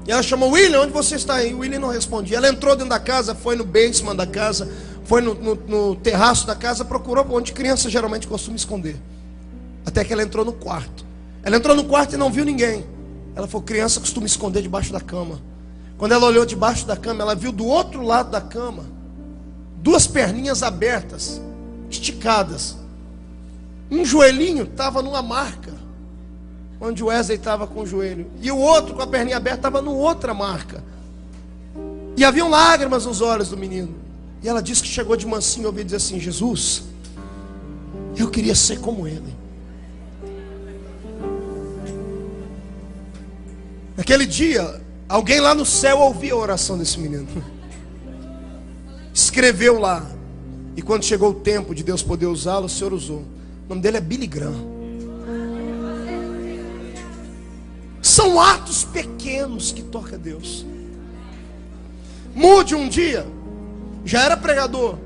E ela chamou, William, onde você está? E o William não respondia. Ela entrou dentro da casa, foi no basement da casa, foi no terraço da casa, procurou onde criança geralmente costuma esconder. Até que ela entrou no quarto. Ela entrou no quarto e não viu ninguém. Ela falou, criança costuma esconder debaixo da cama. Quando ela olhou debaixo da cama, ela viu do outro lado da cama duas perninhas abertas, esticadas. Um joelhinho estava numa marca onde o Wesley estava com o joelho, e o outro com a perninha aberta estava numa outra marca. E haviam lágrimas nos olhos do menino. E ela disse que chegou de mansinho e ouviu dizer assim, Jesus, eu queria ser como ele. Naquele dia, alguém lá no céu ouviu a oração desse menino, escreveu lá, e quando chegou o tempo de Deus poder usá-lo, o Senhor usou. O nome dele é Billy Graham. São atos pequenos que toca Deus. Mude um dia, já era pregador,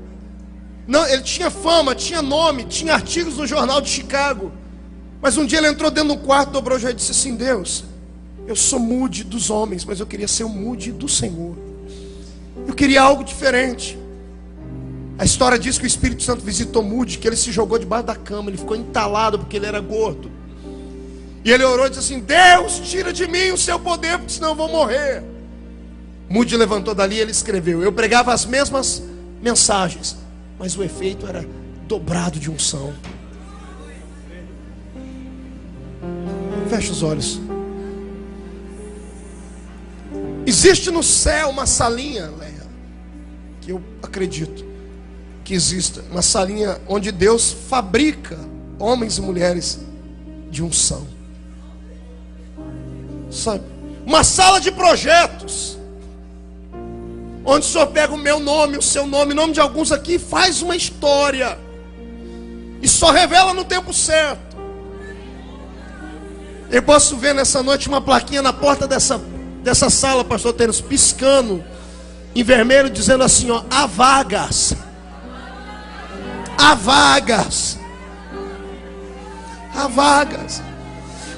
não, ele tinha fama, tinha nome, tinha artigos no jornal de Chicago, mas um dia ele entrou dentro do quarto, dobrou o joelho e disse assim, Deus, eu sou mude dos homens, mas eu queria ser o mude do Senhor. Eu queria algo diferente. A história diz que o Espírito Santo visitou Mude, que ele se jogou debaixo da cama, ele ficou entalado porque ele era gordo. E ele orou e disse assim, Deus, tira de mim o seu poder, porque senão eu vou morrer. Mude levantou dali e ele escreveu, eu pregava as mesmas mensagens, mas o efeito era dobrado de unção. Feche os olhos. Existe no céu uma salinha, Leia, que eu acredito que exista, uma salinha onde Deus fabrica homens e mulheres de unção. Sabe? Uma sala de projetos, onde o Senhor pega o meu nome, o seu nome, o nome de alguns aqui, e faz uma história. E só revela no tempo certo. Eu posso ver nessa noite uma plaquinha na porta dessa sala, pastor Tênis, piscando em vermelho, dizendo assim, ó: há vagas. Há vagas. Há vagas.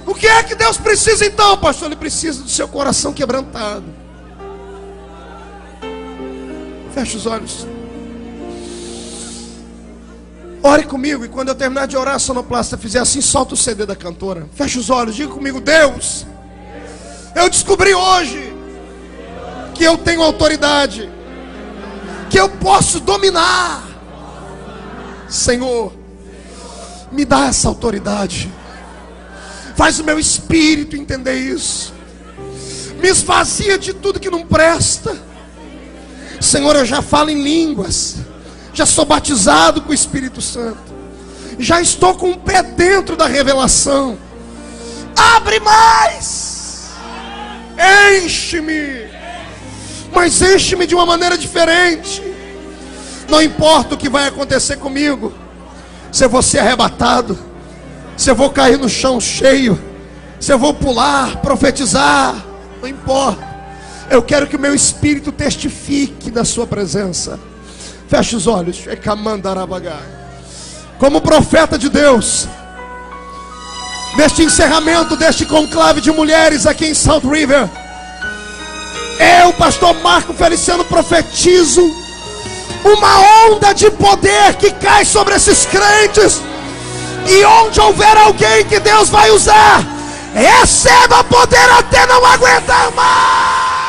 O que é que Deus precisa então, pastor? Ele precisa do seu coração quebrantado. Feche os olhos. Ore comigo, e quando eu terminar de orar, a sonoplasta fizer assim, solta o CD da cantora. Feche os olhos, diga comigo: Deus, eu descobri hoje que eu tenho autoridade, que eu posso dominar. Senhor, me dá essa autoridade. Faz o meu espírito entender isso. Me esvazia de tudo que não presta. Senhor, eu já falo em línguas, já sou batizado com o Espírito Santo, já estou com o pé dentro da revelação. Abre mais. Enche-me. Mas enche-me de uma maneira diferente. Não importa o que vai acontecer comigo, se eu vou ser arrebatado, se eu vou cair no chão cheio, se eu vou pular, profetizar, não importa. Eu quero que o meu espírito testifique da sua presença. Feche os olhos. Como profeta de Deus, neste encerramento deste conclave de mulheres aqui em South River, eu, pastor Marco Feliciano, profetizo uma onda de poder que cai sobre esses crentes. E onde houver alguém que Deus vai usar, receba poder até não aguentar mais.